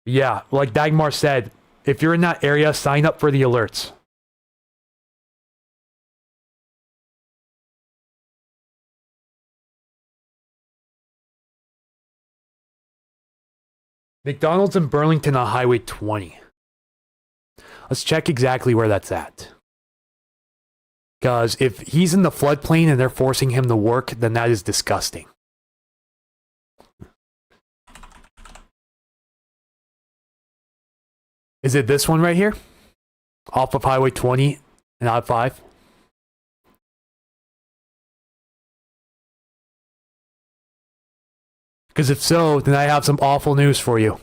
Yeah, like Dagmar said, if you're in that area, sign up for the alerts. McDonald's in Burlington on Highway 20. Let's check exactly where that's at. Because if he's in the floodplain and they're forcing him to work, then that is disgusting. Is it this one right here? Off of Highway 20 and I-5? Because if so, then I have some awful news for you.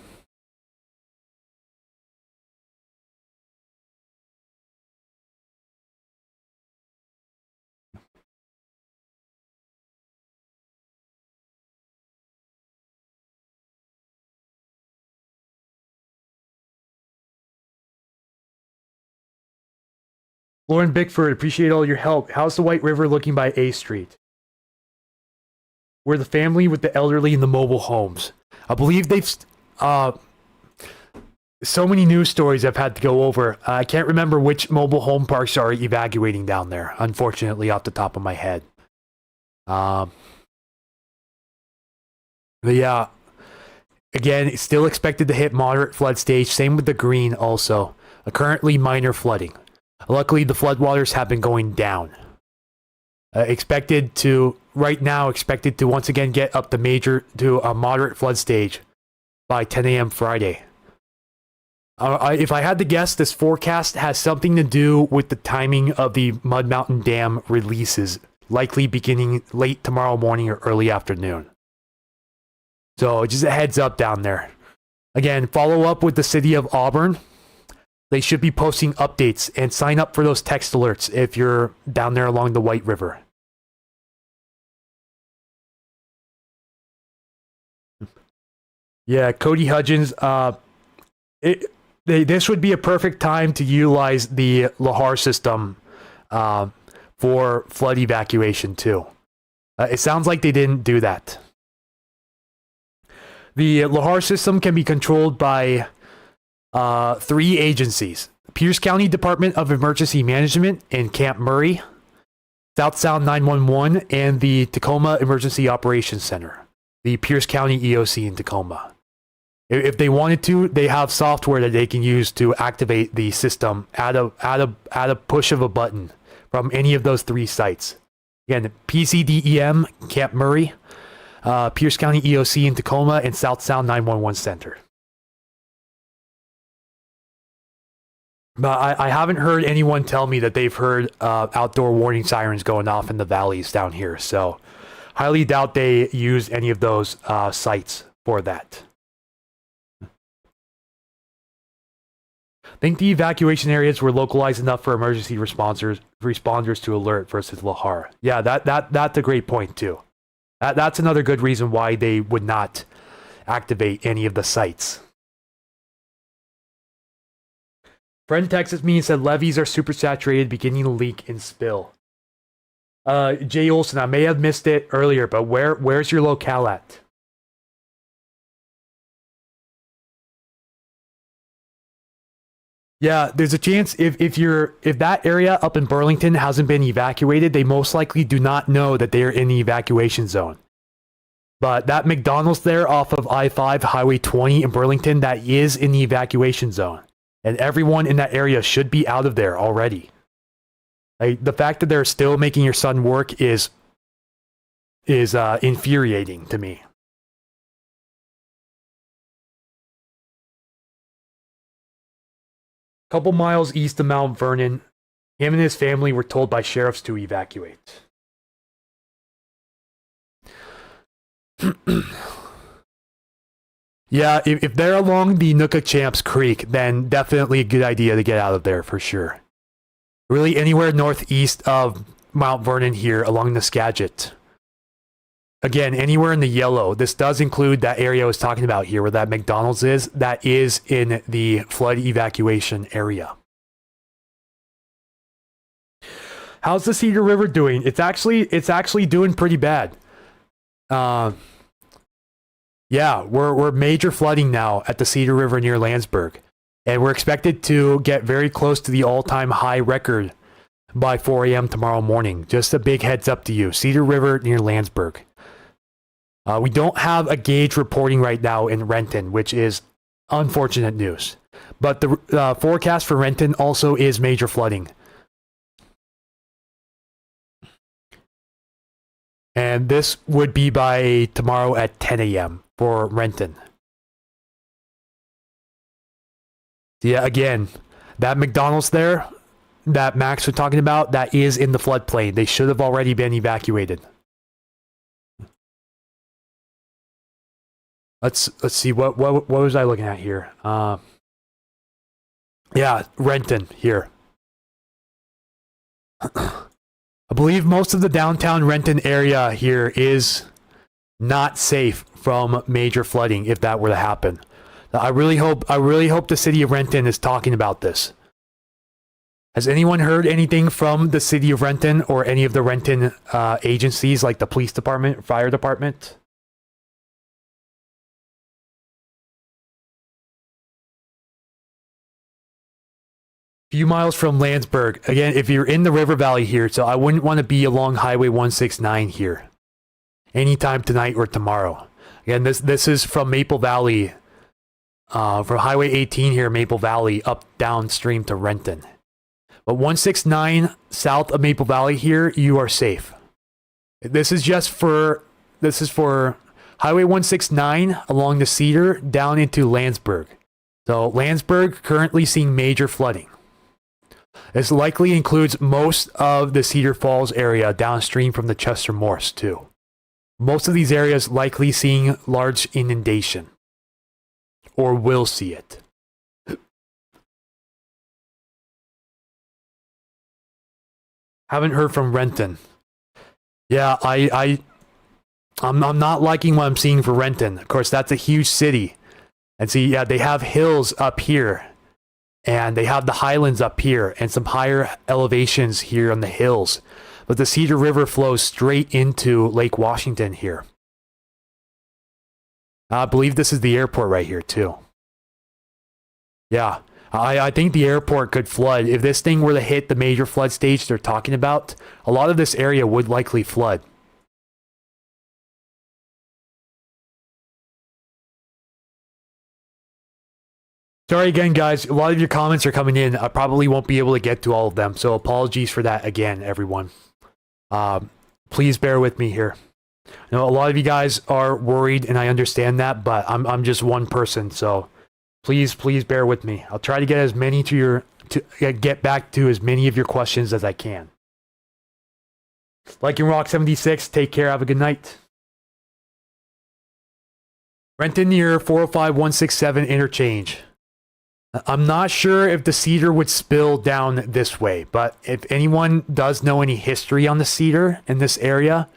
Lauren Bickford, appreciate all your help. How's the White River looking by A Street? We're the family with the elderly in the mobile homes. I believe so many news stories I've had to go over. I can't remember which mobile home parks are evacuating down there, unfortunately, off the top of my head. But yeah, again, it's still expected to hit moderate flood stage. Same with the green also. Currently minor flooding. Luckily, the floodwaters have been going down. Expected to once again get up to a moderate flood stage by 10 a.m. Friday. If I had to guess, this forecast has something to do with the timing of the Mud Mountain Dam releases, likely beginning late tomorrow morning or early afternoon. So just a heads up down there. Again, follow up with the city of Auburn. They should be posting updates, and sign up for those text alerts if you're down there along the White River. Yeah, Cody Hudgens. This would be a perfect time to utilize the Lahar system for flood evacuation too. It sounds like they didn't do that. The Lahar system can be controlled by 3 agencies: Pierce County Department of Emergency Management in Camp Murray, South Sound 911, and the Tacoma Emergency Operations Center, the Pierce County EOC in Tacoma. If they wanted to, they have software that they can use to activate the system at a push of a button from any of those 3 sites. Again, PCDEM, Camp Murray, Pierce County EOC in Tacoma, and South Sound 911 Center. But I haven't heard anyone tell me that they've heard outdoor warning sirens going off in the valleys down here. So highly doubt they use any of those sites for that. I think the evacuation areas were localized enough for emergency responders to alert versus Lahar. Yeah, that's a great point too. That's another good reason why they would not activate any of the sites. Friend Texas me and said levees are supersaturated, beginning to leak and spill. Jay Olson, I may have missed it earlier, but where's your locale at? Yeah, there's a chance if that area up in Burlington hasn't been evacuated, they most likely do not know that they are in the evacuation zone. But that McDonald's there off of I-5 Highway 20 in Burlington, that is in the evacuation zone. And everyone in that area should be out of there already. The fact that they're still making your son work is infuriating to me. Couple miles east of Mount Vernon, him and his family were told by sheriffs to evacuate. Yeah, if they're along the Nookachamps Creek, then definitely a good idea to get out of there for sure. Really anywhere northeast of Mount Vernon here along the Skagit. Again, anywhere in the yellow. This does include that area I was talking about here where that McDonald's is. That is in the flood evacuation area. How's the Cedar River doing? It's actually doing pretty bad. Yeah, we're major flooding now at the Cedar River near Landsberg. And we're expected to get very close to the all-time high record by 4 a.m. tomorrow morning. Just a big heads up to you. Cedar River near Landsberg. We don't have a gauge reporting right now in Renton, which is unfortunate news. But the forecast for Renton also is major flooding. And this would be by tomorrow at 10 a.m. for Renton. Yeah, again, that McDonald's there, that Max was talking about, that is in the floodplain. They should have already been evacuated. Let's see, what was I looking at here? Yeah, Renton here. I believe most of the downtown Renton area here is not safe from major flooding if that were to happen. I really hope the city of Renton is talking about this. Has anyone heard anything from the city of Renton or any of the Renton agencies like the police department, fire department? Few miles from Landsberg. Again, if you're in the river valley here, so I wouldn't want to be along Highway 169 here anytime tonight or tomorrow. Again, this is from Maple Valley, from Highway 18 here, Maple Valley, up downstream to Renton. But 169 south of Maple Valley here, you are safe. This is for Highway 169 along the Cedar down into Landsberg. So Landsberg currently seeing major flooding. This likely includes most of the Cedar Falls area downstream from the Chester Morse too. Most of these areas likely seeing large inundation, or will see it. Haven't heard from Renton. Yeah, I'm not liking what I'm seeing for Renton. Of course, that's a huge city. And see, yeah, they have hills up here. And they have the highlands up here and some higher elevations here on the hills. But the Cedar River flows straight into Lake Washington here. I believe this is the airport right here too. Yeah, I think the airport could flood. If this thing were to hit the major flood stage they're talking about, a lot of this area would likely flood. Sorry again, guys. A lot of your comments are coming in. I probably won't be able to get to all of them, so apologies for that again, everyone. Please bear with me here. I know a lot of you guys are worried, and I understand that, but I'm just one person, so please bear with me. I'll try to get as many get back to as many of your questions as I can. Like in Rock 76, take care. Have a good night. Renton near 405-167 interchange. I'm not sure if the Cedar would spill down this way, but if anyone does know any history on the Cedar in this area,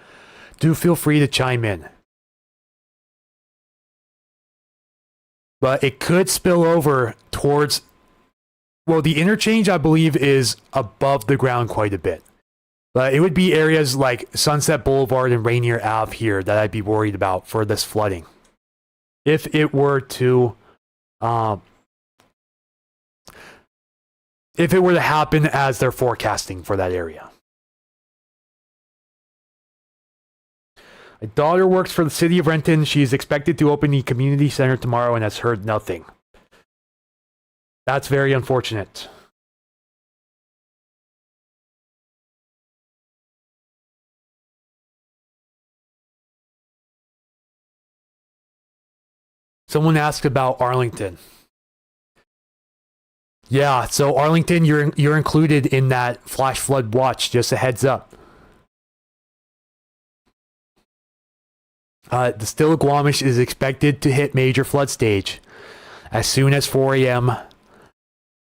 do feel free to chime in. But it could spill over towards, well, the interchange, I believe, is above the ground quite a bit. But it would be areas like Sunset Boulevard and Rainier Ave here that I'd be worried about for this flooding. If it were to happen as they're forecasting for that area. My daughter works for the city of Renton. She is expected to open the community center tomorrow and has heard nothing. That's very unfortunate. Someone asked about Arlington. Yeah, so Arlington, you're included in that flash flood watch. Just a heads up. The Stillaguamish is expected to hit major flood stage as soon as 4 a.m.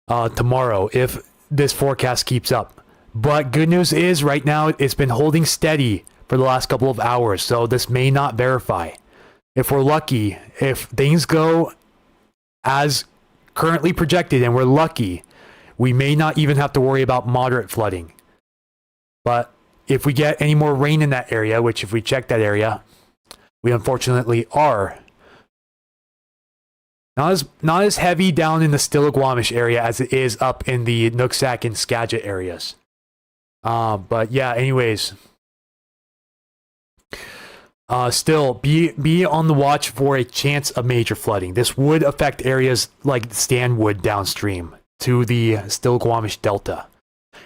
Tomorrow if this forecast keeps up. But good news is right now it's been holding steady for the last couple of hours, so this may not verify. If we're lucky, if things go as currently projected and we're lucky, we may not even have to worry about moderate flooding. But if we get any more rain in that area, which if we check that area, we unfortunately are. Not as heavy down in the Stillaguamish area as it is up in the Nooksack and Skagit areas. But yeah, anyways. Still, be on the watch for a chance of major flooding. This would affect areas like Stanwood downstream to the Stillaguamish Delta.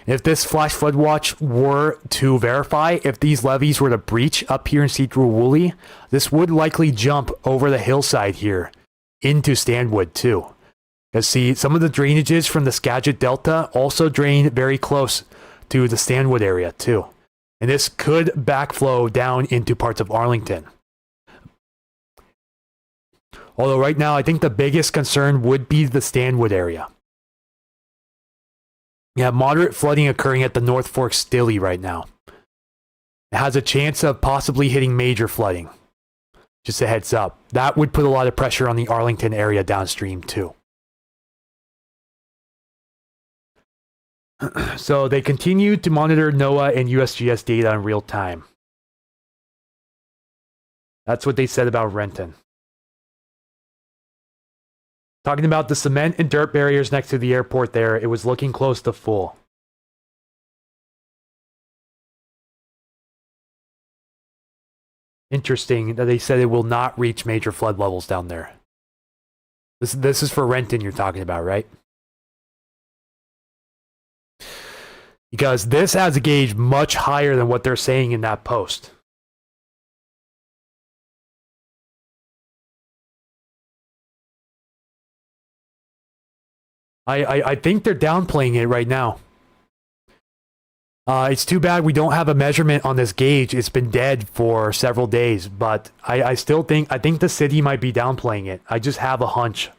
If this flash flood watch were to verify, if these levees were to breach up here in Seetroo-Woolley, this would likely jump over the hillside here into Stanwood too. Because see, some of the drainages from the Skagit Delta also drain very close to the Stanwood area too. And this could backflow down into parts of Arlington. Although right now, I think the biggest concern would be the Stanwood area. Yeah, moderate flooding occurring at the North Fork Stilly right now. It has a chance of possibly hitting major flooding. Just a heads up. That would put a lot of pressure on the Arlington area downstream too. So they continue to monitor NOAA and USGS data in real time. That's what they said about Renton. Talking about the cement and dirt barriers next to the airport there, it was looking close to full. Interesting that they said it will not reach major flood levels down there. This is for Renton you're talking about, right? Because this has a gauge much higher than what they're saying in that post. I think they're downplaying it right now. It's too bad we don't have a measurement on this gauge. It's been dead for several days, but I still think the city might be downplaying it. I just have a hunch.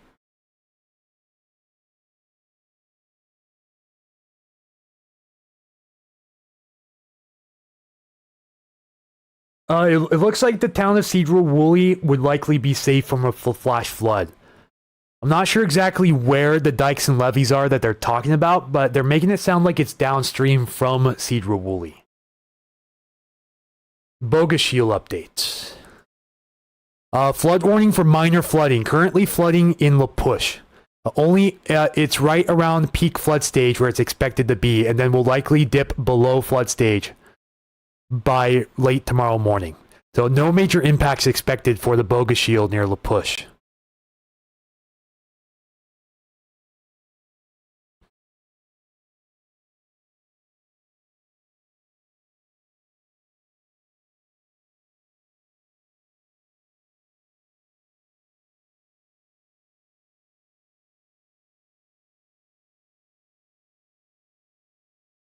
It looks like the town of Cedar Woolley would likely be safe from a flash flood. I'm not sure exactly where the dikes and levees are that they're talking about, but they're making it sound like it's downstream from Cedar Woolley. Bogus Shield updates. Flood warning for minor flooding. Currently flooding in La Push. It's right around peak flood stage where it's expected to be, and then will likely dip below flood stage by late tomorrow morning. So no major impacts expected for the Bogus Shield near La Push.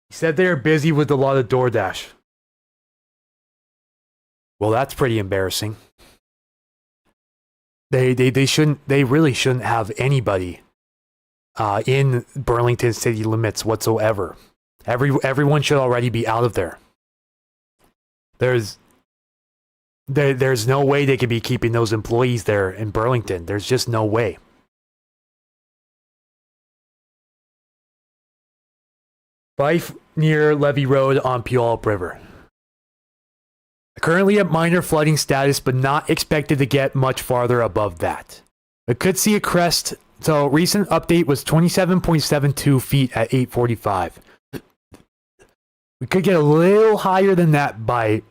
He said they're busy with a lot of DoorDash. Well, that's pretty embarrassing. They really shouldn't have anybody in Burlington city limits whatsoever. Everyone should already be out of there. There's no way they could be keeping those employees there in Burlington. There's just no way. Fife near Levee Road on Puyallup River. Currently at minor flooding status, but not expected to get much farther above that. It could see a crest. So recent update was 27.72 feet at 8:45. We could get a little higher than that by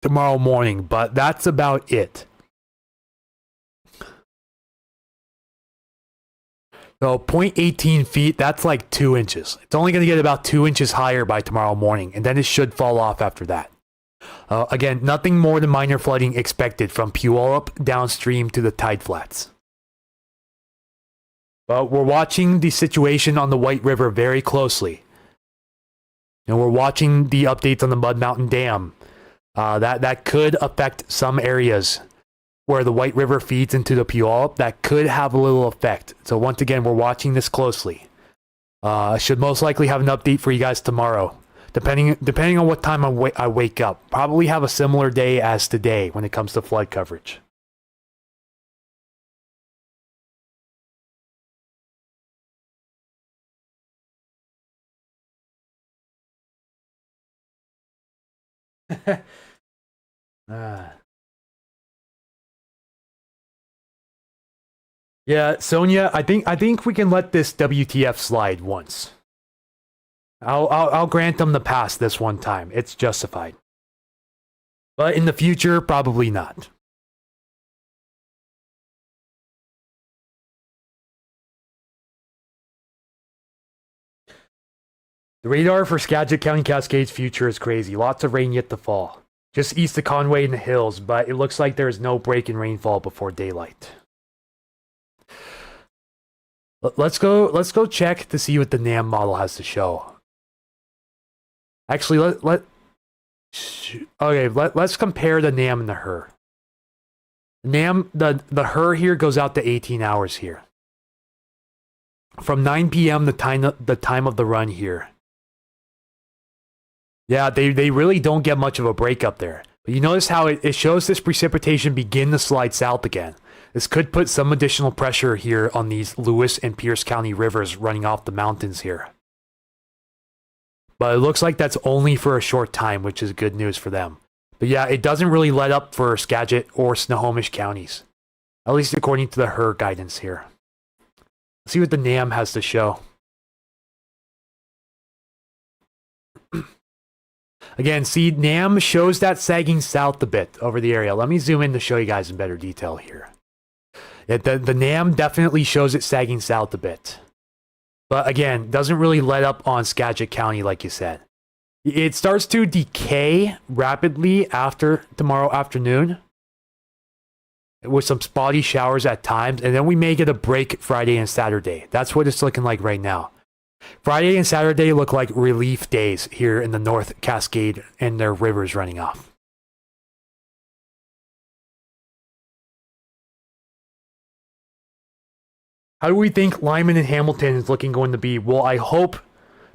tomorrow morning, but that's about it. So 0.18 feet, that's like 2 inches. It's only going to get about 2 inches higher by tomorrow morning, and then it should fall off after that. Again, nothing more than minor flooding expected from Puyallup downstream to the tide flats. But we're watching the situation on the White River very closely. And we're watching the updates on the Mud Mountain Dam. That could affect some areas where the White River feeds into the Puyallup. That could have a little effect. So once again, we're watching this closely. I should most likely have an update for you guys tomorrow. Depending on what time I wake up. Probably have a similar day as today when it comes to flood coverage. Yeah, Sonia, I think we can let this WTF slide once. I'll grant them the pass this one time. It's justified. But in the future, probably not. The radar for Skagit County Cascades future is crazy. Lots of rain yet to fall. Just east of Conway in the hills, but it looks like there is no break in rainfall before daylight. Let's go check to see what the NAM model has to show. Actually, let's compare the NAM and the HER. NAM, the HER here goes out to 18 hours here. From 9 p.m. the time of the run here. Yeah, they really don't get much of a break up there. But you notice how it shows this precipitation begin to slide south again. This could put some additional pressure here on these Lewis and Pierce County rivers running off the mountains here. But it looks like that's only for a short time, which is good news for them. But yeah, it doesn't really let up for Skagit or Snohomish counties. At least according to the HER guidance here. Let's see what the NAM has to show. Again, see, NAM shows that sagging south a bit over the area. Let me zoom in to show you guys in better detail here. The NAM definitely shows it sagging south a bit. But again, doesn't really let up on Skagit County like you said. It starts to decay rapidly after tomorrow afternoon, with some spotty showers at times, and then we may get a break Friday and Saturday. That's what it's looking like right now. Friday and Saturday look like relief days here in the North Cascade and their rivers running off. How do we think Lyman and Hamilton is looking going to be? Well, I hope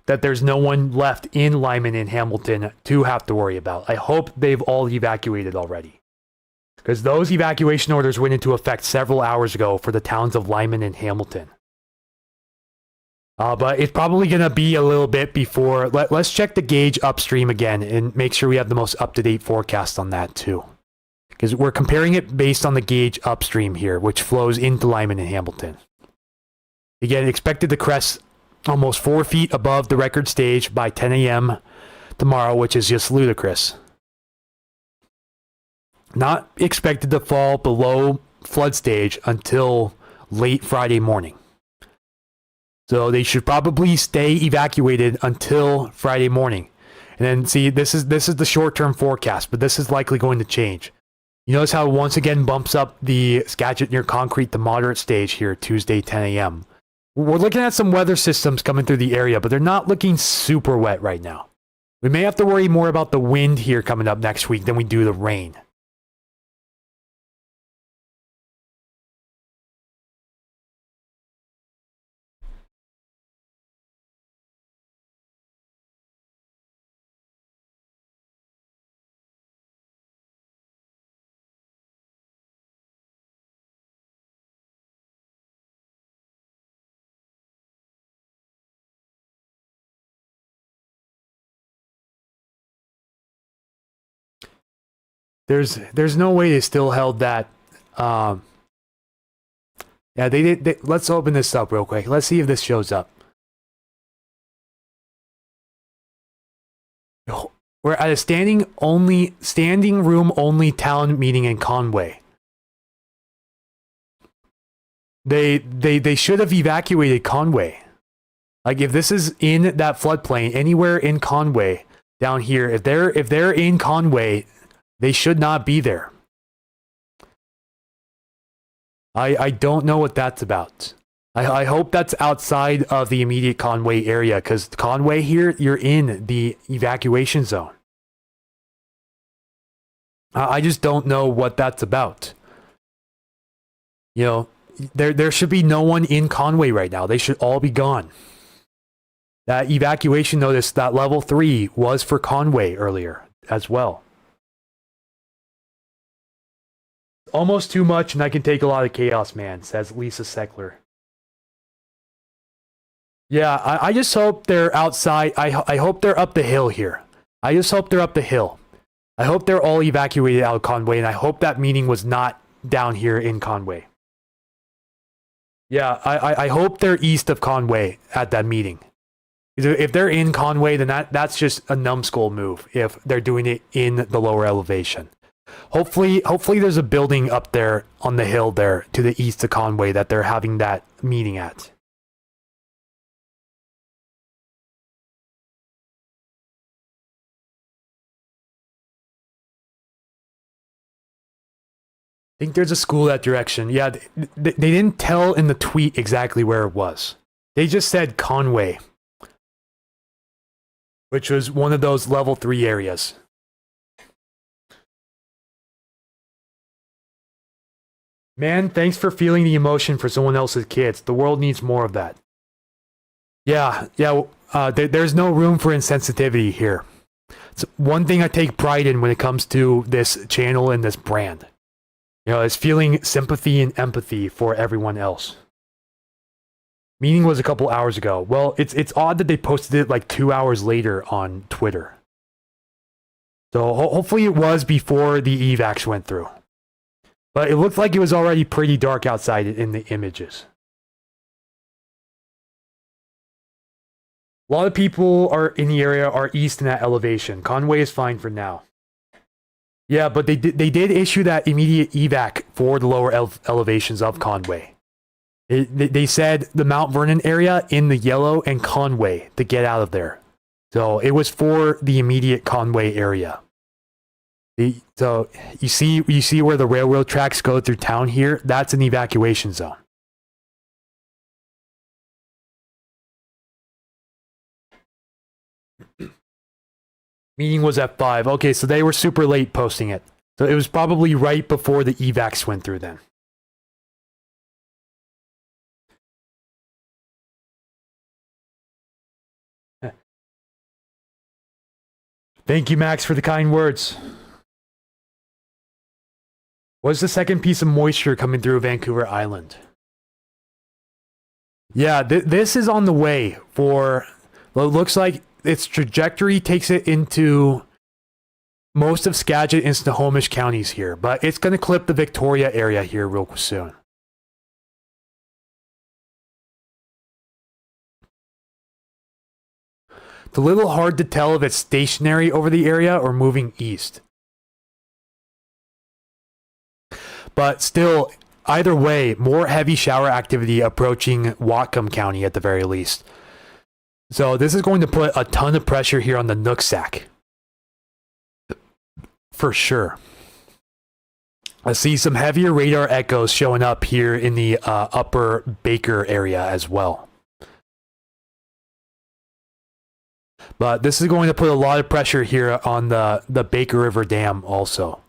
that there's no one left in Lyman and Hamilton to have to worry about. I hope they've all evacuated already, because those evacuation orders went into effect several hours ago for the towns of Lyman and Hamilton. But it's probably going to be a little bit before. Let's check the gauge upstream again and make sure we have the most up-to-date forecast on that too. Because we're comparing it based on the gauge upstream here, which flows into Lyman and Hamilton. Again, expected to crest almost 4 feet above the record stage by 10 a.m. tomorrow, which is just ludicrous. Not expected to fall below flood stage until late Friday morning. So they should probably stay evacuated until Friday morning. And then see, this is the short-term forecast, but this is likely going to change. You notice how it once again bumps up the Skagit near concrete to moderate stage here Tuesday 10 a.m. We're looking at some weather systems coming through the area, but they're not looking super wet right now. We may have to worry more about the wind here coming up next week than we do the rain. There's no way they still held that. Yeah, they did. Let's open this up real quick. Let's see if this shows up. We're at a standing room only town meeting in Conway. They should have evacuated Conway. Like, if this is in that floodplain anywhere in Conway down here, if they're in Conway, they should not be there. I don't know what that's about. I hope that's outside of the immediate Conway area, because Conway here, you're in the evacuation zone. I just don't know what that's about. You know, there should be no one in Conway right now. They should all be gone. That evacuation notice, that level 3, was for Conway earlier as well. Almost too much, and I can take a lot of chaos, man, says Lisa Seckler. Yeah, I just hope they're outside. I hope they're up the hill here. I just hope they're up the hill. I hope they're all evacuated out of Conway, and I hope that meeting was not down here in Conway. Yeah, I hope they're east of Conway at that meeting. If they're in Conway, then that's just a numbskull move if they're doing it in the lower elevation. Hopefully there's a building up there on the hill there to the east of Conway that they're having that meeting at. I think there's a school that direction. Yeah, they didn't tell in the tweet exactly where it was. They just said Conway, which was one of those level 3 areas. Man, thanks for feeling the emotion for someone else's kids. The world needs more of that. Yeah. There's no room for insensitivity here. It's one thing I take pride in when it comes to this channel and this brand. You know, it's feeling sympathy and empathy for everyone else. Meeting was a couple hours ago. Well, it's odd that they posted it like 2 hours later on Twitter. So hopefully it was before the evacs went through. But it looked like it was already pretty dark outside in the images. A lot of people are in the area are east in that elevation. Conway is fine for now. Yeah, but they did issue that immediate evac for the lower elevations of Conway. They said the Mount Vernon area in the yellow and Conway to get out of there. So it was for the immediate Conway area. So you see where the railroad tracks go through town here? That's an evacuation zone. Meeting was at 5. Okay, so they were super late posting it. So it was probably right before the evacs went through then. Thank you, Max, for the kind words. What's the second piece of moisture coming through Vancouver Island? Yeah, this is on the way for... Well, it looks like its trajectory takes it into most of Skagit and Snohomish counties here, but it's going to clip the Victoria area here real soon. It's a little hard to tell if it's stationary over the area or moving east. But still, either way, more heavy shower activity approaching Whatcom County at the very least. So this is going to put a ton of pressure here on the Nooksack. For sure. I see some heavier radar echoes showing up here in the upper Baker area as well. But this is going to put a lot of pressure here on the Baker River Dam also.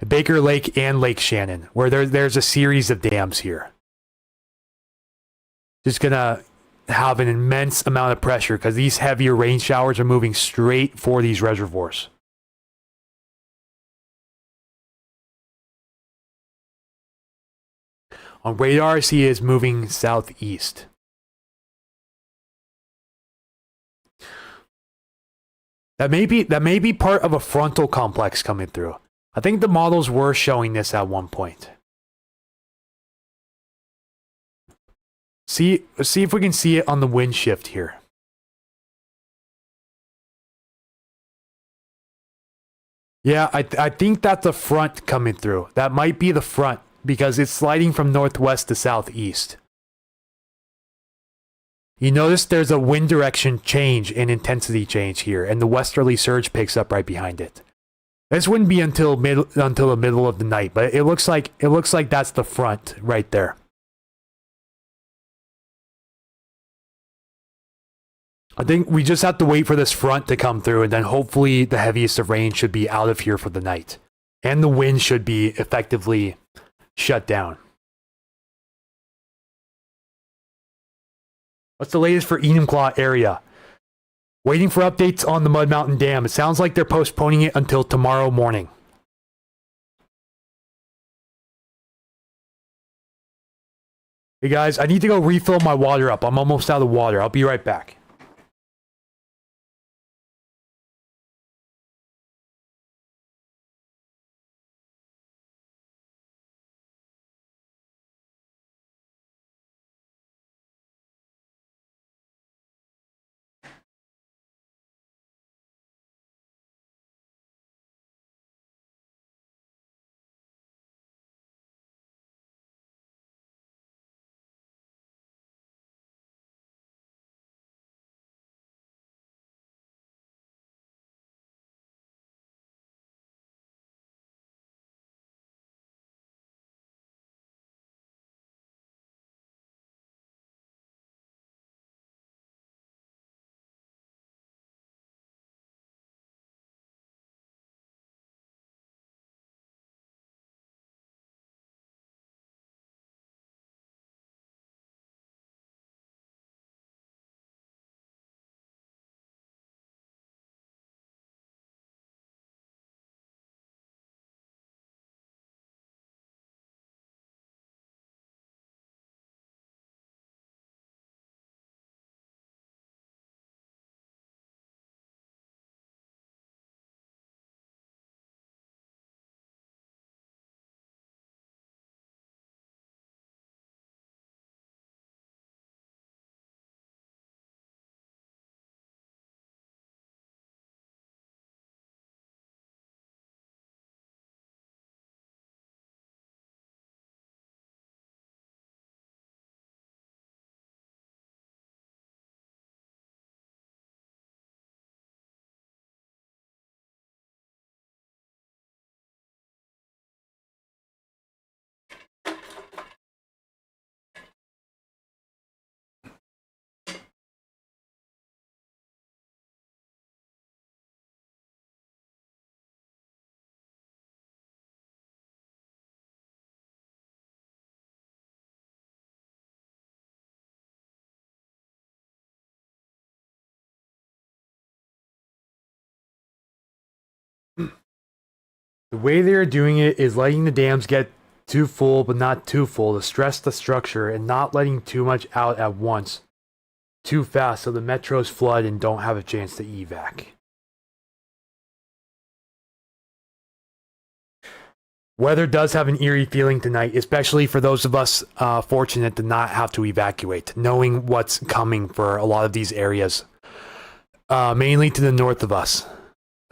Baker Lake and Lake Shannon, where there's a series of dams here. Just going to have an immense amount of pressure because these heavier rain showers are moving straight for these reservoirs. On radar, he is moving southeast. That may be part of a frontal complex coming through. I think the models were showing this at one point. See if we can see it on the wind shift here. Yeah, I think that's the front coming through. That might be the front because it's sliding from northwest to southeast. You notice there's a wind direction change and intensity change here, and the westerly surge picks up right behind it. This wouldn't be until the middle of the night, but it looks like that's the front right there. I think we just have to wait for this front to come through, and then hopefully the heaviest of rain should be out of here for the night. And the wind should be effectively shut down. What's the latest for Enumclaw area? Waiting for updates on the Mud Mountain Dam. It sounds like they're postponing it until tomorrow morning. Hey guys, I need to go refill my water up. I'm almost out of water. I'll be right back. The way they're doing it is letting the dams get too full, but not too full, to stress the structure and not letting too much out at once too fast so the metros flood and don't have a chance to evac. Weather does have an eerie feeling tonight, especially for those of us fortunate to not have to evacuate, knowing what's coming for a lot of these areas, mainly to the north of us.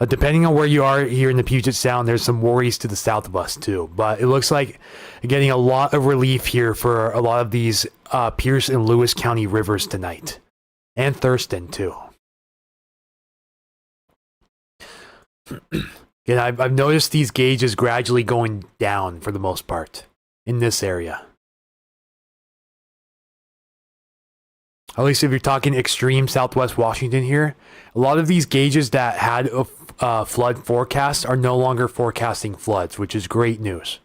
Depending on where you are here in the Puget Sound, there's some worries to the south of us too. But it looks like getting a lot of relief here for a lot of these Pierce and Lewis County rivers tonight. And Thurston too. And I've noticed these gauges gradually going down for the most part in this area. At least if you're talking extreme southwest Washington here, a lot of these gauges that had a flood forecast are no longer forecasting floods, which is great news.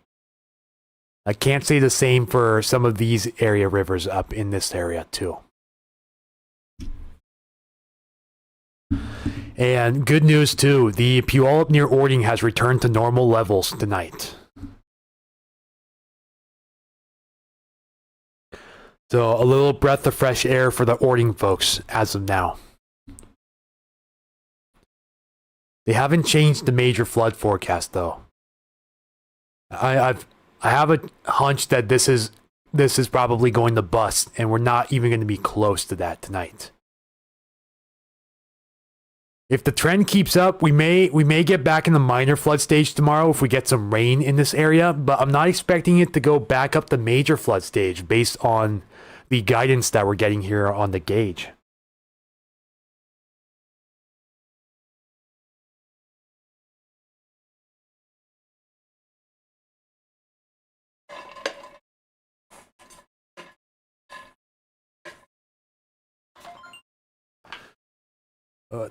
I can't say the same for some of these area rivers up in this area too. And good news too, the Puyallup near Ording has returned to normal levels tonight. So a little breath of fresh air for the Ording folks as of now. They haven't changed the major flood forecast though. I have a hunch that this is probably going to bust, and we're not even going to be close to that tonight. If the trend keeps up, we may get back in the minor flood stage tomorrow if we get some rain in this area, but I'm not expecting it to go back up the major flood stage based on the guidance that we're getting here on the gauge.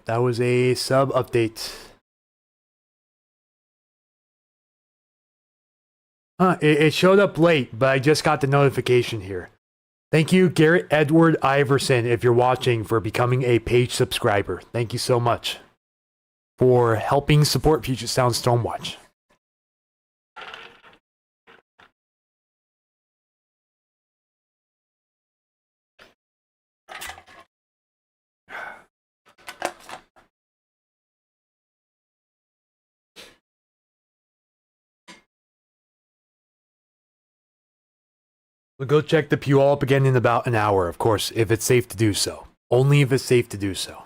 That was a sub update. It showed up late, but I just got the notification here. Thank you, Garrett Edward Iverson, if you're watching, for becoming a page subscriber. Thank you so much for helping support Puget Sound Stormwatch. We'll go check the Puyallup again in about an hour, of course, if it's safe to do so. Only if it's safe to do so.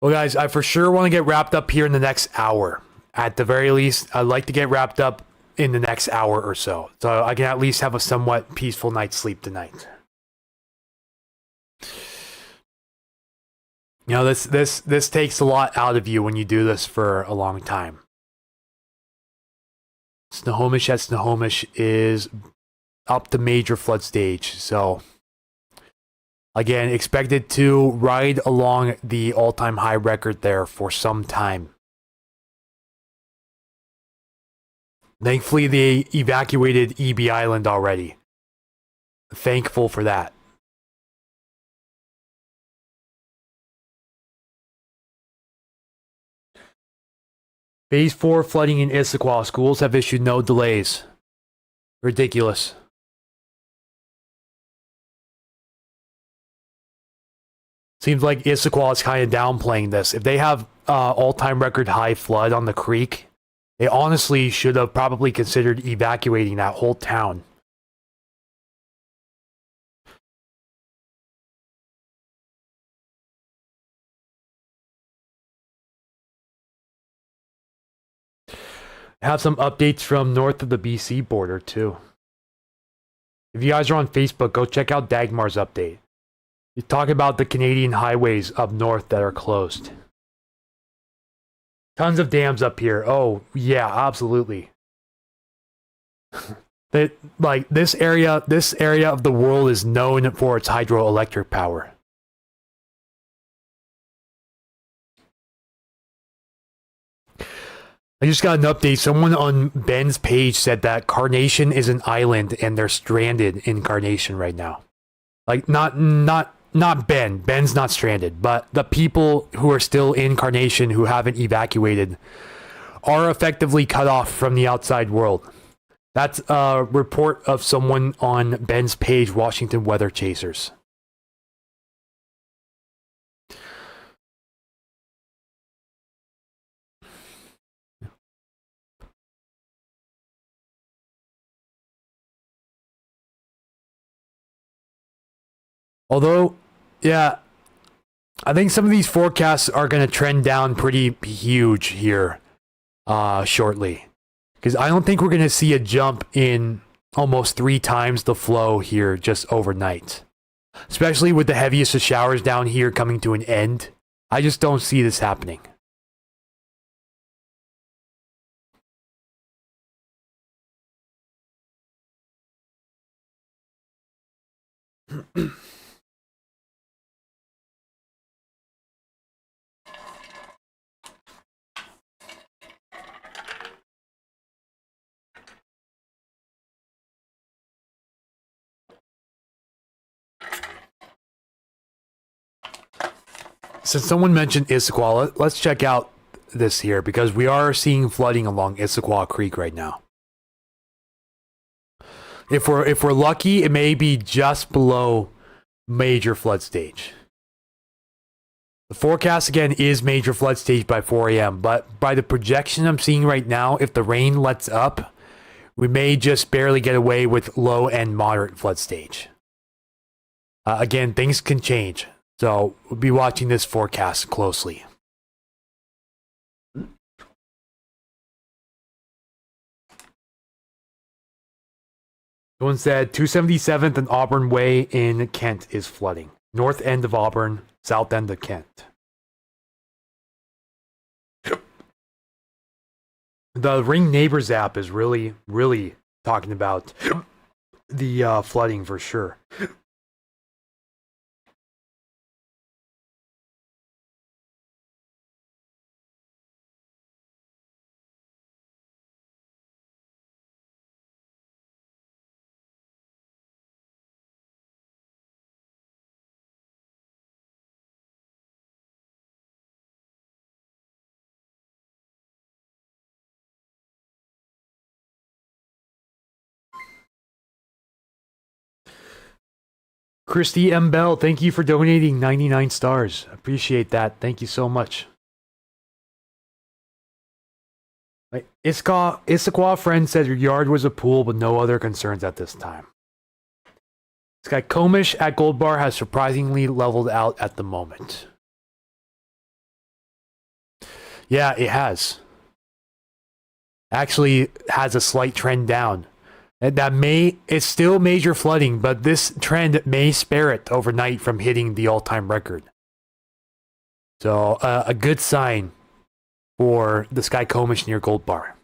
Well, guys, I for sure want to get wrapped up here in the next hour. At the very least, I'd like to get wrapped up in the next hour or so I can at least have a somewhat peaceful night's sleep tonight. You know, this takes a lot out of you when you do this for a long time. Snohomish at Snohomish is up to major flood stage, so again, expected to ride along the all-time high record there for some time. Thankfully, they evacuated EB Island already. Thankful for that. Phase 4 flooding in Issaquah. Schools have issued no delays. Ridiculous. Seems like Issaquah is kind of downplaying this. If they have all-time record high flood on the creek, they honestly should have probably considered evacuating that whole town. Have some updates from north of the BC border too. If you guys are on Facebook, go check out Dagmar's update. You talk about the Canadian highways up north that are closed. Tons of dams up here. Oh, yeah, absolutely. This area of the world is known for its hydroelectric power. I just got an update. Someone on Ben's page said that Carnation is an island and they're stranded in Carnation right now. Like not not Ben. Ben's not stranded, but the people who are still in Carnation who haven't evacuated are effectively cut off from the outside world. That's a report of someone on Ben's page, Washington Weather Chasers. Although, yeah, I think some of these forecasts are going to trend down pretty huge here shortly. Because I don't think we're going to see a jump in almost 3 times the flow here just overnight. Especially with the heaviest of showers down here coming to an end. I just don't see this happening. Since someone mentioned Issaquah, let's check out this here because we are seeing flooding along Issaquah Creek right now. If we're lucky, it may be just below major flood stage. The forecast again is major flood stage by 4 a.m. But by the projection I'm seeing right now, if the rain lets up, we may just barely get away with low and moderate flood stage. Again, things can change. So we'll be watching this forecast closely. Someone said 277th and Auburn Way in Kent is flooding. North end of Auburn, south end of Kent. The Ring Neighbors app is really talking about the flooding for sure. Christy M. Bell, thank you for donating 99 stars. Appreciate that. Thank you so much. Like Issaquah friend said your yard was a pool with no other concerns at this time. Skycomish at Gold Bar has surprisingly leveled out at the moment. Yeah, it has. Actually has a slight trend down. It's still major flooding, but this trend may spare it overnight from hitting the all-time record. So, a good sign for the Skycomish near Gold Bar.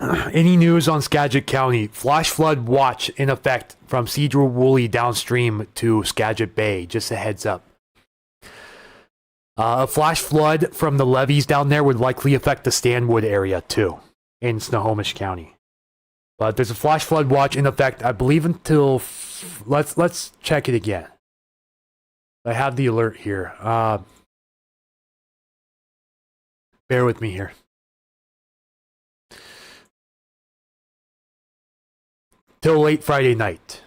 Any news on Skagit County? Flash flood watch in effect from Cedro Woolley downstream to Skagit Bay. Just a heads up. A flash flood from the levees down there would likely affect the Stanwood area too, in Snohomish County. But there's a flash flood watch in effect, I believe, until let's check it again. I have the alert here. Bear with me here. Till late Friday night.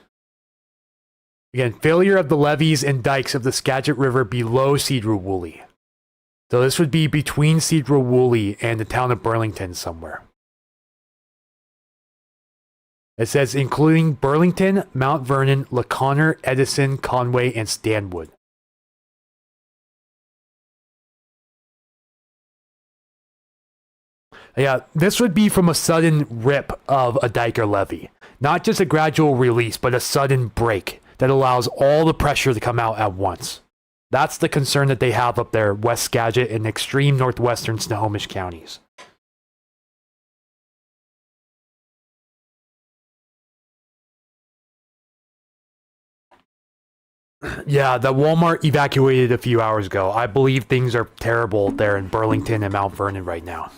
Again, failure of the levees and dikes of the Skagit River below Cedro Woolley. So this would be between Cedro Woolley and the town of Burlington somewhere. It says including Burlington, Mount Vernon, LaConner, Edison, Conway, and Stanwood. Yeah, this would be from a sudden rip of a dike or levee. Not just a gradual release, but a sudden break that allows all the pressure to come out at once. That's the concern that they have up there, West Skagit and extreme northwestern Snohomish counties. Yeah, the Walmart evacuated a few hours ago. I believe things are terrible there in Burlington and Mount Vernon right now.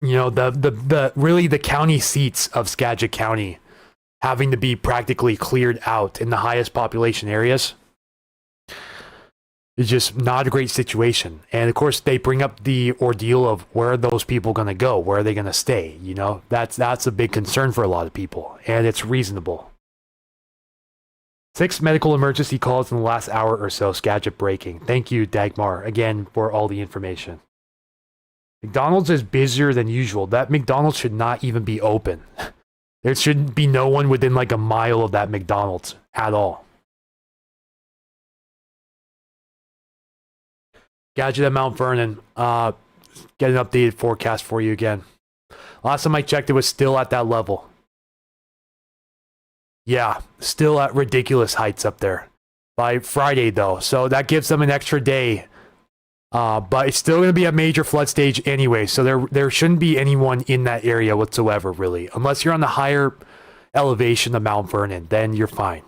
You know, the really the county seats of Skagit County having to be practically cleared out in the highest population areas. It's just not a great situation. And of course, they bring up the ordeal of where are those people going to go? Where are they going to stay? You know, that's a big concern for a lot of people, and it's reasonable. 6 medical emergency calls in the last hour or so. Skagit breaking. Thank you, Dagmar, again for all the information. McDonald's is busier than usual. That McDonald's should not even be open. There should be no one within like a mile of that McDonald's at all. Gadget at Mount Vernon. Get an updated forecast for you again. Last time I checked, it was still at that level. Yeah, still at ridiculous heights up there. By Friday, though. So that gives them an extra day. But it's still going to be a major flood stage anyway. So there shouldn't be anyone in that area whatsoever, really. Unless you're on the higher elevation of Mount Vernon, then you're fine.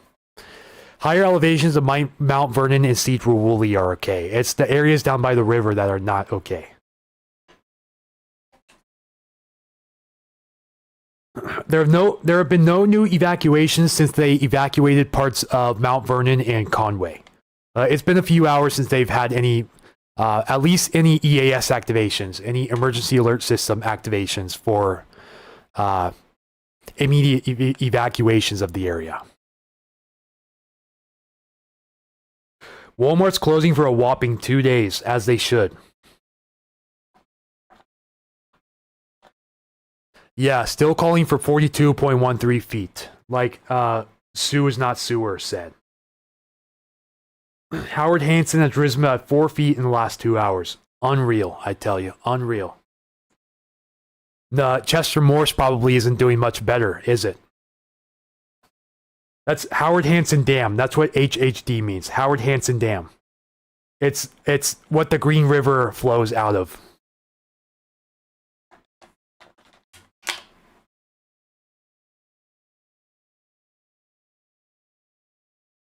Higher elevations of Mount Vernon and Cedar Woolley are okay. It's the areas down by the river that are not okay. There have been no new evacuations since they evacuated parts of Mount Vernon and Conway. It's been a few hours since they've had any, at least any EAS activations, any emergency alert system activations for immediate evacuations of the area. Walmart's closing for a whopping 2 days, as they should. Yeah, still calling for 42.13 feet, like Sue is not sewer said. Howard Hansen has risen at 4 feet in the last 2 hours. Unreal, I tell you, unreal. The Chester Morse probably isn't doing much better, is it? That's Howard Hansen Dam. That's what HHD means. Howard Hansen Dam. It's what the Green River flows out of.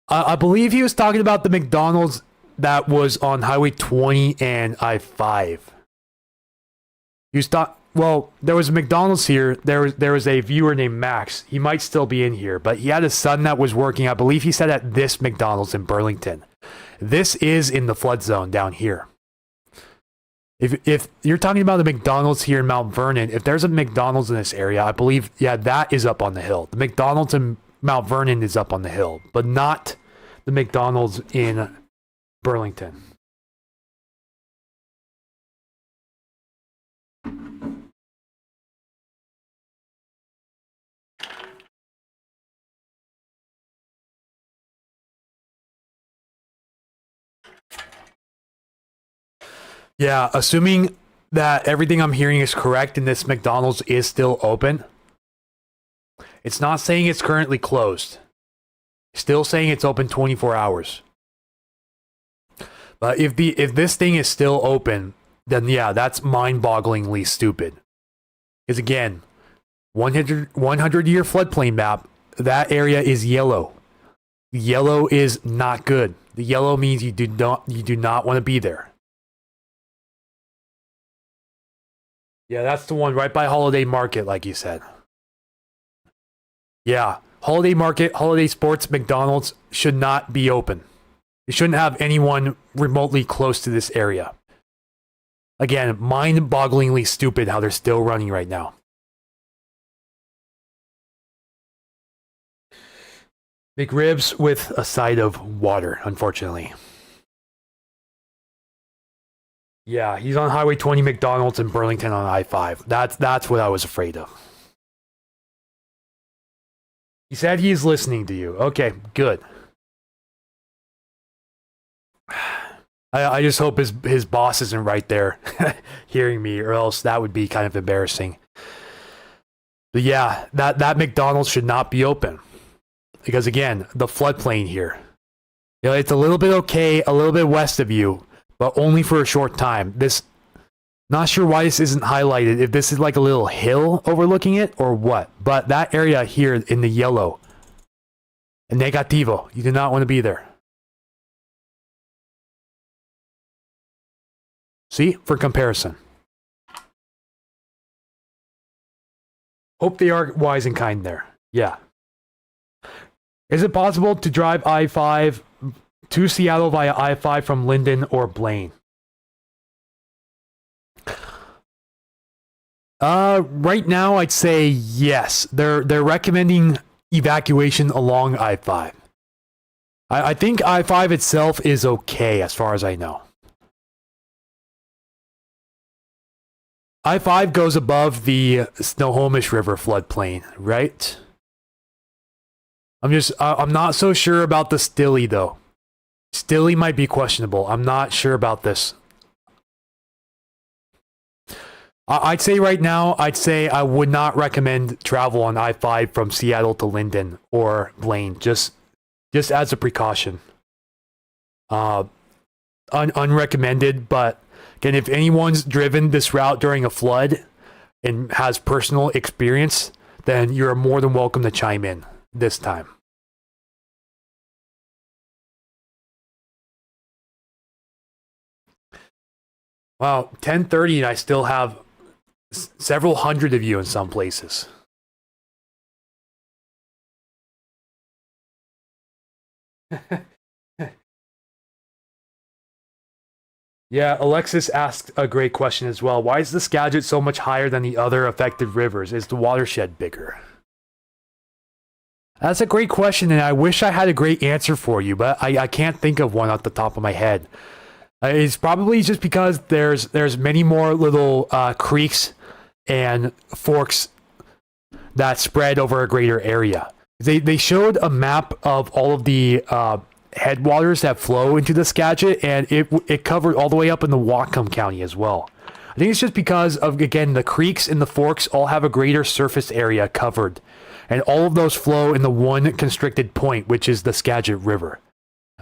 I believe he was talking about the McDonald's that was on Highway 20 and I-5. He was well, there was a McDonald's here. There was a viewer named Max. He might still be in here, but he had a son that was working. I believe he said at this McDonald's in Burlington. This is in the flood zone down here. If you're talking about the McDonald's here in Mount Vernon, if there's a McDonald's in this area, I believe, yeah, that is up on the hill. The McDonald's in Mount Vernon is up on the hill, but not the McDonald's in Burlington. Yeah, assuming that everything I'm hearing is correct and this McDonald's is still open, it's not saying it's currently closed. Still saying it's open 24 hours. But if this thing is still open, then yeah, that's mind-bogglingly stupid. Because again, 100-year floodplain map, that area is yellow. Yellow is not good. The yellow means you do not want to be there. Yeah, that's the one right by Holiday Market, like you said. Yeah, Holiday Market, Holiday Sports, McDonald's should not be open. You shouldn't have anyone remotely close to this area. Again, mind-bogglingly stupid how they're still running right now. McRibs with a side of water, unfortunately. Yeah, he's on Highway 20 McDonald's in Burlington on I-5. That's what I was afraid of. He said he is listening to you. Okay, good. I just hope his boss isn't right there hearing me, or else that would be kind of embarrassing. But yeah, that McDonald's should not be open. Because again, the floodplain here. You know, it's a little bit okay, a little bit west of you, but only for a short time. Not sure why this isn't highlighted, if this is like a little hill overlooking it or what. But that area here in the yellow, negativo, you do not want to be there. See, for comparison. Hope they are wise and kind there. Yeah. Is it possible to drive I-5 to Seattle via I-5 from Linden or Blaine? Right now, I'd say yes. They're recommending evacuation along I-5. I think I-5 itself is okay as far as I know. I-5 goes above the Snohomish River floodplain, right? I'm not so sure about the Stilly though. Stilly might be questionable. I'm not sure about this. I'd say right now, I would not recommend travel on I-5 from Seattle to Linden or Blaine, just as a precaution. Unrecommended, but again, if anyone's driven this route during a flood and has personal experience, then you're more than welcome to chime in this time. Wow, 10:30 and I still have several hundred of you in some places. Yeah, Alexis asked a great question as well. Why is the Skagit so much higher than the other affected rivers? Is the watershed bigger? That's a great question, and I wish I had a great answer for you, but I can't think of one off the top of my head. It's probably just because there's many more little creeks and forks that spread over a greater area. They showed a map of all of the headwaters that flow into the Skagit, and it covered all the way up into Whatcom County as well. I think it's just because of, again, the creeks and the forks all have a greater surface area covered, and all of those flow in the one constricted point, which is the Skagit River.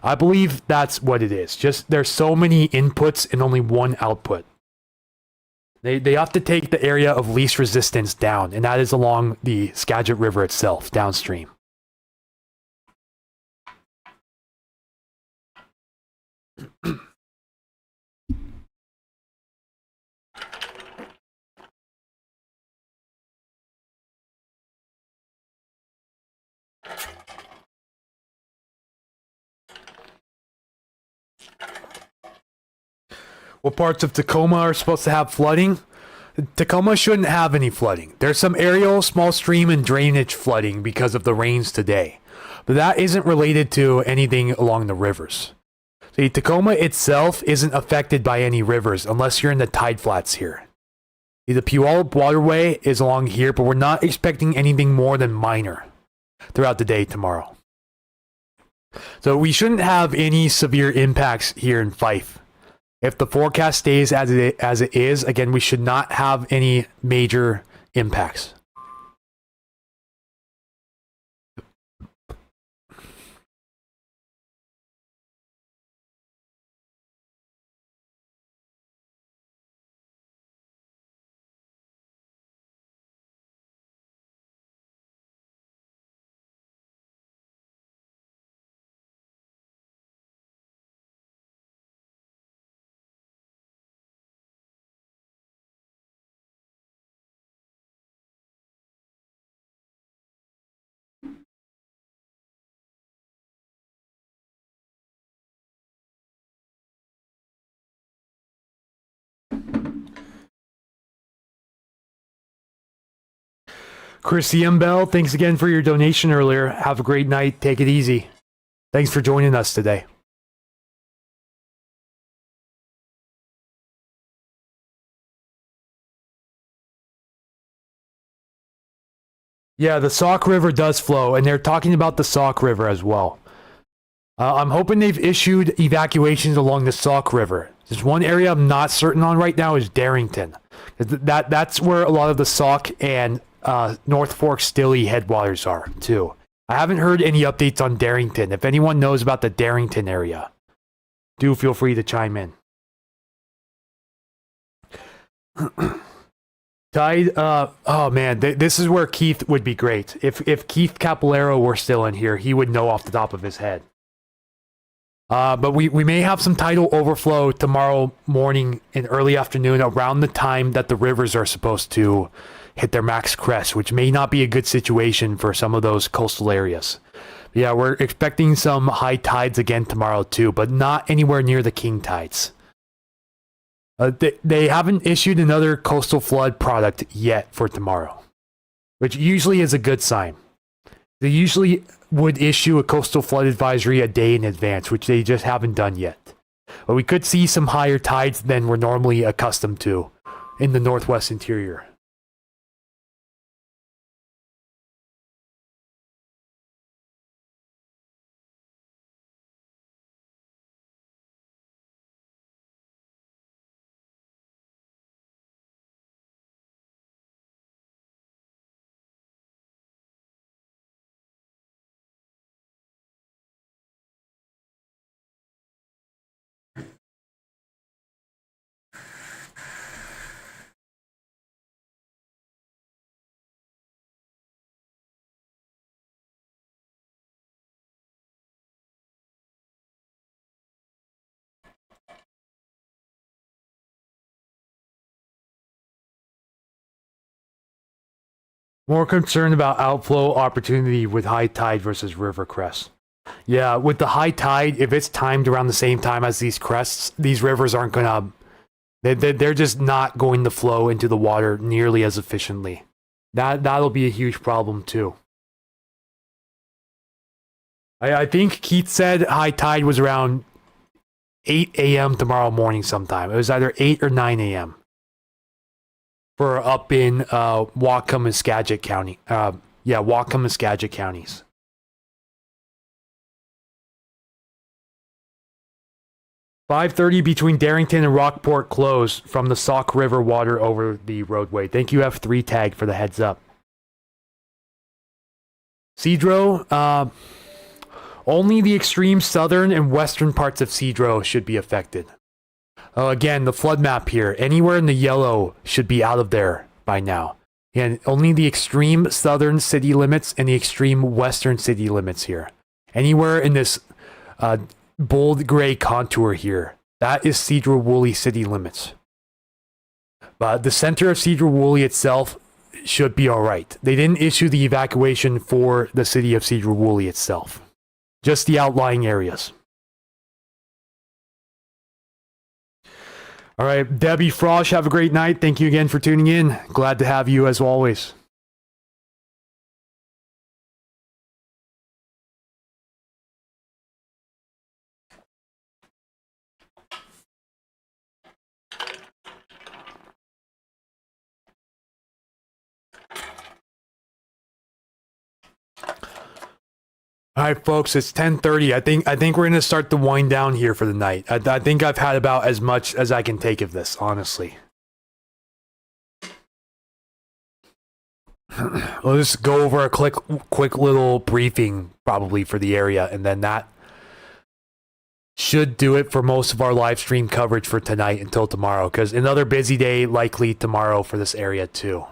I believe that's what it is. Just there's so many inputs and only one output. They have to take the area of least resistance down, and that is along the Skagit River itself, downstream. What parts of Tacoma are supposed to have flooding? Tacoma shouldn't have any flooding. There's some aerial, small stream, and drainage flooding because of the rains today. But that isn't related to anything along the rivers. See, Tacoma itself isn't affected by any rivers unless you're in the tide flats here. The Puyallup waterway is along here, but we're not expecting anything more than minor throughout the day tomorrow. So we shouldn't have any severe impacts here in Fife. If the forecast stays as it is, again, we should not have any major impacts. Chris Bell, thanks again for your donation earlier. Have a great night. Take it easy. Thanks for joining us today. Yeah, the Sauk River does flow, and they're talking about the Sauk River as well. I'm hoping they've issued evacuations along the Sauk River. There's one area I'm not certain on right now is Darrington. That's where a lot of the Sauk and North Fork Stilly headwaters are, too. I haven't heard any updates on Darrington. If anyone knows about the Darrington area, do feel free to chime in. Tide, oh man, this is where Keith would be great. If Keith Capolero were still in here, he would know off the top of his head. But we may have some tidal overflow tomorrow morning and early afternoon around the time that the rivers are supposed to hit their max crest, which may not be a good situation for some of those coastal areas. Yeah, we're expecting some high tides again tomorrow too, but not anywhere near the king tides. They haven't issued another coastal flood product yet for tomorrow, which usually is a good sign. They usually would issue a coastal flood advisory a day in advance, which they just haven't done yet. But we could see some higher tides than we're normally accustomed to in the northwest interior. More concerned about outflow opportunity with high tide versus river crest. Yeah, with the high tide, if it's timed around the same time as these crests, these rivers aren't gonna. They're just not going to flow into the water nearly as efficiently. That'll be a huge problem too. I think Keith said high tide was around 8 a.m. tomorrow morning sometime. It was either 8 or 9 a.m. for up in Whatcom and Skagit County. Whatcom and Skagit counties. $5:30 between Darrington and Rockport closed from the Sauk River water over the roadway. Thank you, F3 Tag, for the heads up. Cedro, only the extreme southern and western parts of Cedro should be affected. Again, the flood map here. Anywhere in the yellow should be out of there by now. And only the extreme southern city limits and the extreme western city limits here. Anywhere in this bold gray contour here, that is Cedro-Woolley city limits. But the center of Cedro-Woolley itself should be all right. They didn't issue the evacuation for the city of Cedro-Woolley itself. Just the outlying areas. All right, Debbie Frosch, have a great night. Thank you again for tuning in. Glad to have you as always. All right, folks, it's 10:30. I think we're gonna start to wind down here for the night. I think I've had about as much as I can take of this, honestly. We'll just go over a quick little briefing probably for the area, and then that should do it for most of our live stream coverage for tonight until tomorrow, because another busy day likely tomorrow for this area too,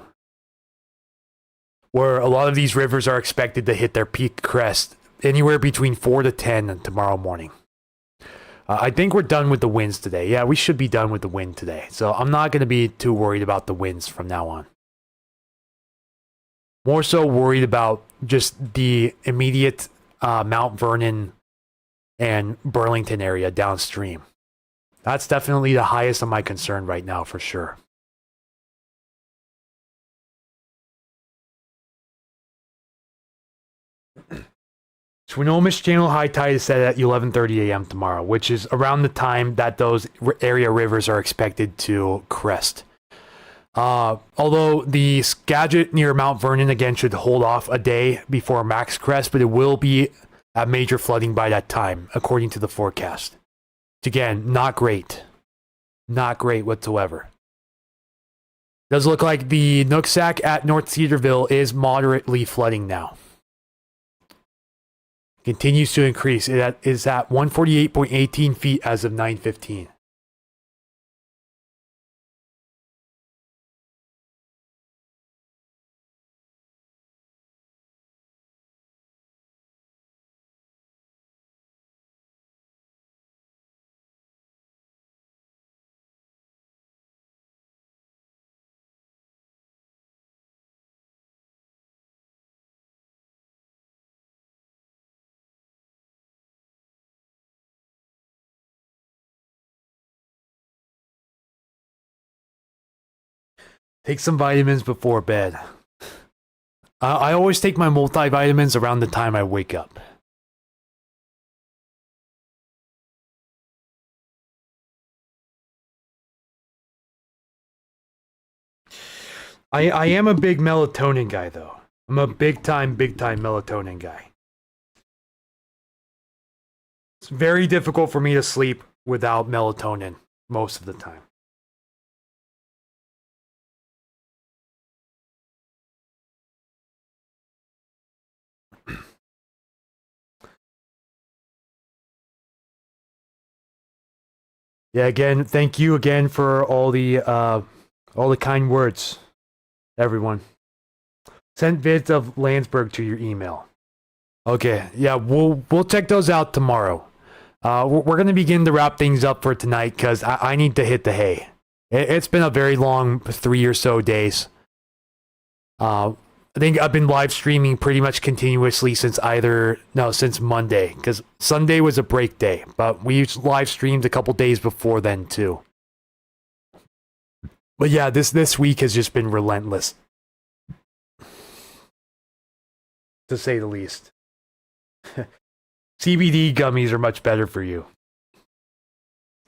where a lot of these rivers are expected to hit their peak crest anywhere between 4 to 10 tomorrow morning. I think we're done with the winds today. Yeah, we should be done with the wind today. So I'm not going to be too worried about the winds from now on. More so worried about just the immediate Mount Vernon and Burlington area downstream. That's definitely the highest of my concern right now, for sure. Swinomish Channel high tide is set at 11:30 a.m. tomorrow, which is around the time that those area rivers are expected to crest. Although the Skagit near Mount Vernon again should hold off a day before max crest, but it will be at major flooding by that time, according to the forecast. Which again, not great. Not great whatsoever. Does look like the Nooksack at North Cedarville is moderately flooding now. Continues to increase. It is at 148.18 feet as of 9:15. Take some vitamins before bed. I always take my multivitamins around the time I wake up. I am a big melatonin guy, though. I'm a big time melatonin guy. It's very difficult for me to sleep without melatonin most of the time. Yeah, again, thank you again for all the kind words, everyone. Send vids of Landsberg to your email. Okay, yeah, we'll check those out tomorrow. We're gonna begin to wrap things up for tonight because I need to hit the hay. It's been a very long 3 or so days. I think I've been live streaming pretty much continuously since Monday, because Sunday was a break day, but we live streamed a couple days before then too. But yeah, this week has just been relentless, to say the least. CBD gummies are much better for you.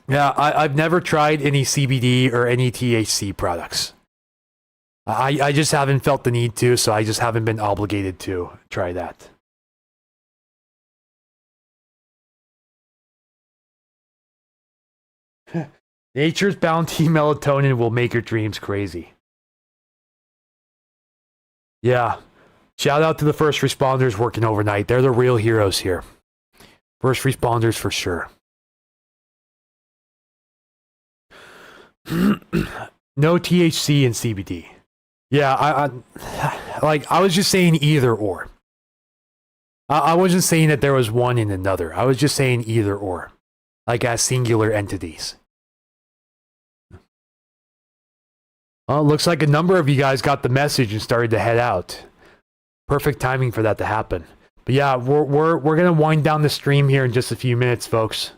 Yeah, I've never tried any CBD or any THC products. I just haven't felt the need to, so I just haven't been obligated to try that. Nature's bounty melatonin will make your dreams crazy. Yeah. Shout out to the first responders working overnight. They're the real heroes here. First responders for sure. No THC and CBD. Yeah, I was just saying either or. I wasn't saying that there was one in another. I was just saying either or, like as singular entities. Looks like a number of you guys got the message and started to head out. Perfect timing for that to happen. But yeah, we're gonna wind down the stream here in just a few minutes, folks.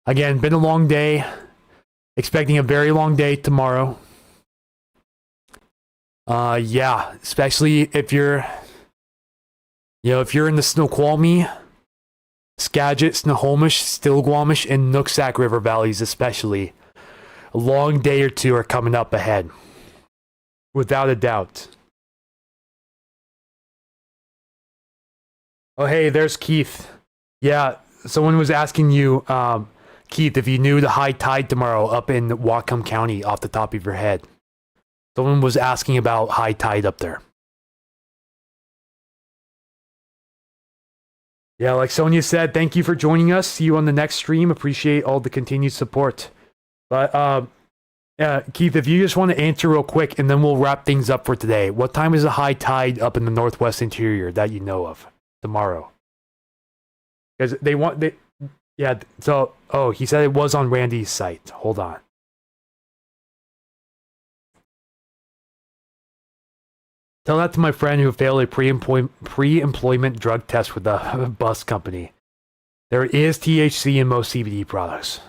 Again, been a long day. Expecting a very long day tomorrow. Yeah, especially if you're in the Snoqualmie, Skagit, Snohomish, Still-Squamish, and Nooksack River valleys especially, a long day or two are coming up ahead. Without a doubt. Oh, hey, there's Keith. Yeah, someone was asking you, Keith, if you knew the high tide tomorrow up in Whatcom County off the top of your head. Someone was asking about high tide up there. Yeah, like Sonia said, thank you for joining us. See you on the next stream. Appreciate all the continued support. But, Keith, if you just want to answer real quick, and then we'll wrap things up for today. What time is the high tide up in the Northwest Interior that you know of tomorrow? Because he said it was on Randy's site. Hold on. Tell that to my friend who failed a pre-employment drug test with the bus company. There is THC in most CBD products.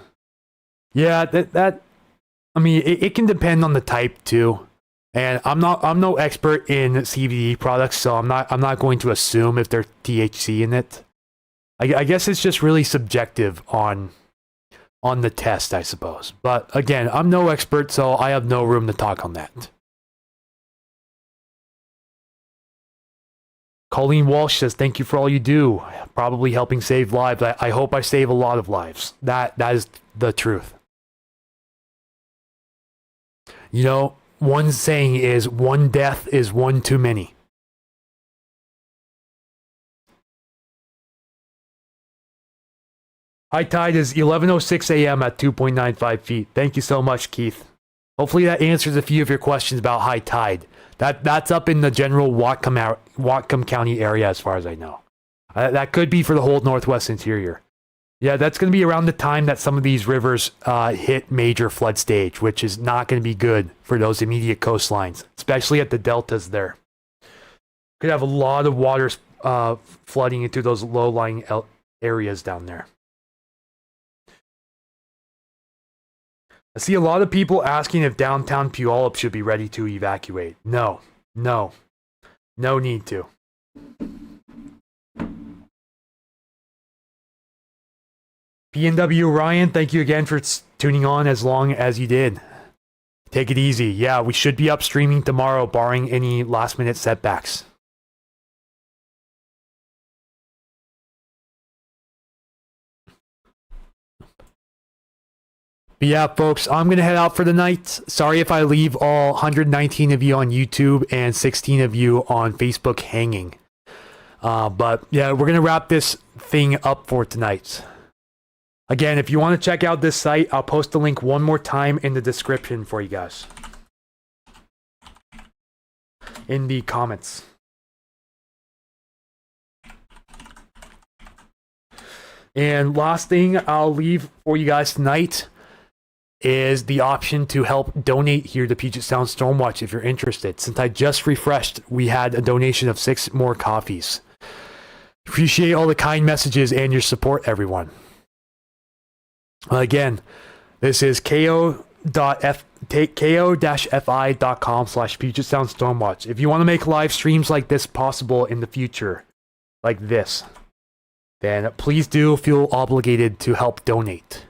Yeah, it can depend on the type too. And I'm no expert in CBD products, so I'm not going to assume if there's THC in it. I guess it's just really subjective on the test, I suppose. But again, I'm no expert, so I have no room to talk on that. Colleen Walsh says, thank you for all you do. Probably helping save lives. I hope I save a lot of lives. That is the truth. You know, one saying is, one death is one too many. High tide is 11:06 a.m. at 2.95 feet. Thank you so much, Keith. Hopefully that answers a few of your questions about high tide. That's up in the general Whatcom County area, as far as I know. That could be for the whole Northwest Interior. Yeah, that's going to be around the time that some of these rivers hit major flood stage, which is not going to be good for those immediate coastlines, especially at the deltas there. Could have a lot of water flooding into those low-lying areas down there. I see a lot of people asking if downtown Puyallup should be ready to evacuate. No. No need to. PNW Ryan, thank you again for tuning on as long as you did. Take it easy. Yeah, we should be up streaming tomorrow, barring any last-minute setbacks. But yeah, folks, I'm going to head out for the night. Sorry if I leave all 119 of you on YouTube and 16 of you on Facebook hanging. But yeah, we're going to wrap this thing up for tonight. Again, if you want to check out this site, I'll post the link one more time in the description for you guys. In the comments. And last thing I'll leave for you guys tonight is the option to help donate here to Puget Sound Stormwatch if you're interested. Since I just refreshed, we had a donation of 6 more coffees. Appreciate all the kind messages and your support, everyone. Again, this is ko-fi.com/Puget Sound Stormwatch. If you want to make live streams like this possible in the future, like this, then please do feel obligated to help donate.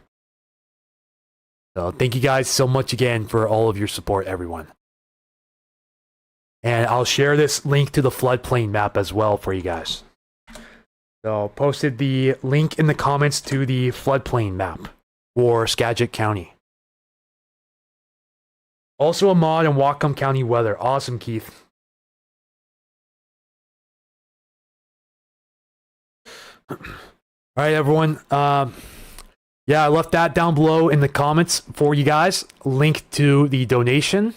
So thank you guys so much again for all of your support, everyone. And I'll share this link to the floodplain map as well for you guys. So posted the link in the comments to the floodplain map for Skagit County. Also a mod in Whatcom County weather. Awesome, Keith. All right, everyone. Yeah, I left that down below in the comments for you guys. Link to the donation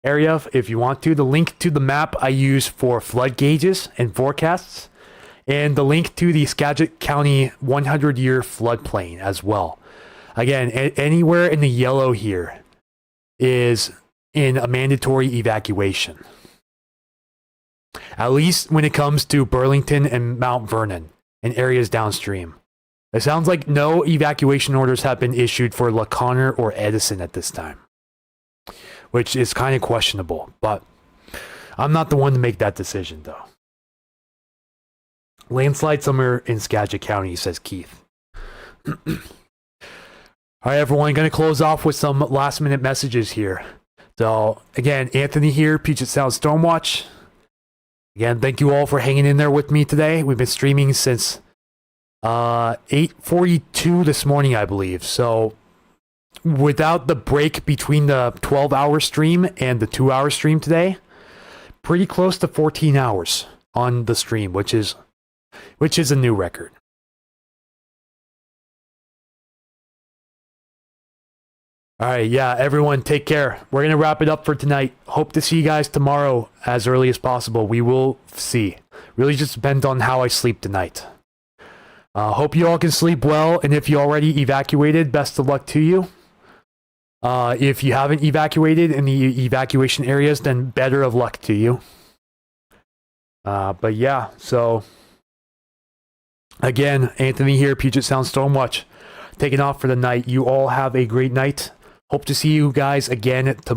area if you want to. The link to the map I use for flood gauges and forecasts. And the link to the Skagit County 100-year floodplain as well. Again, anywhere in the yellow here is in a mandatory evacuation. At least when it comes to Burlington and Mount Vernon and areas downstream. It sounds like no evacuation orders have been issued for La Conner or Edison at this time, which is kind of questionable, but I'm not the one to make that decision, though. Landslide somewhere in Skagit County, says Keith. All right, everyone, going to close off with some last-minute messages here. So, again, Anthony here, Puget Sound Stormwatch. Again, thank you all for hanging in there with me today. We've been streaming since 8:42 this morning, I believe. So without the break between the 12-hour stream and the 2-hour stream today, pretty close to 14 hours on the stream, which is a new record. All right, yeah, everyone, take care. We're going to wrap it up for tonight. Hope to see you guys tomorrow as early as possible. We will see. Really just depends on how I sleep tonight. Hope you all can sleep well, and if you already evacuated, best of luck to you. If you haven't evacuated in the evacuation areas, then better of luck to you. But yeah, so again, Anthony here, Puget Sound Stormwatch, taking off for the night. You all have a great night. Hope to see you guys again tomorrow.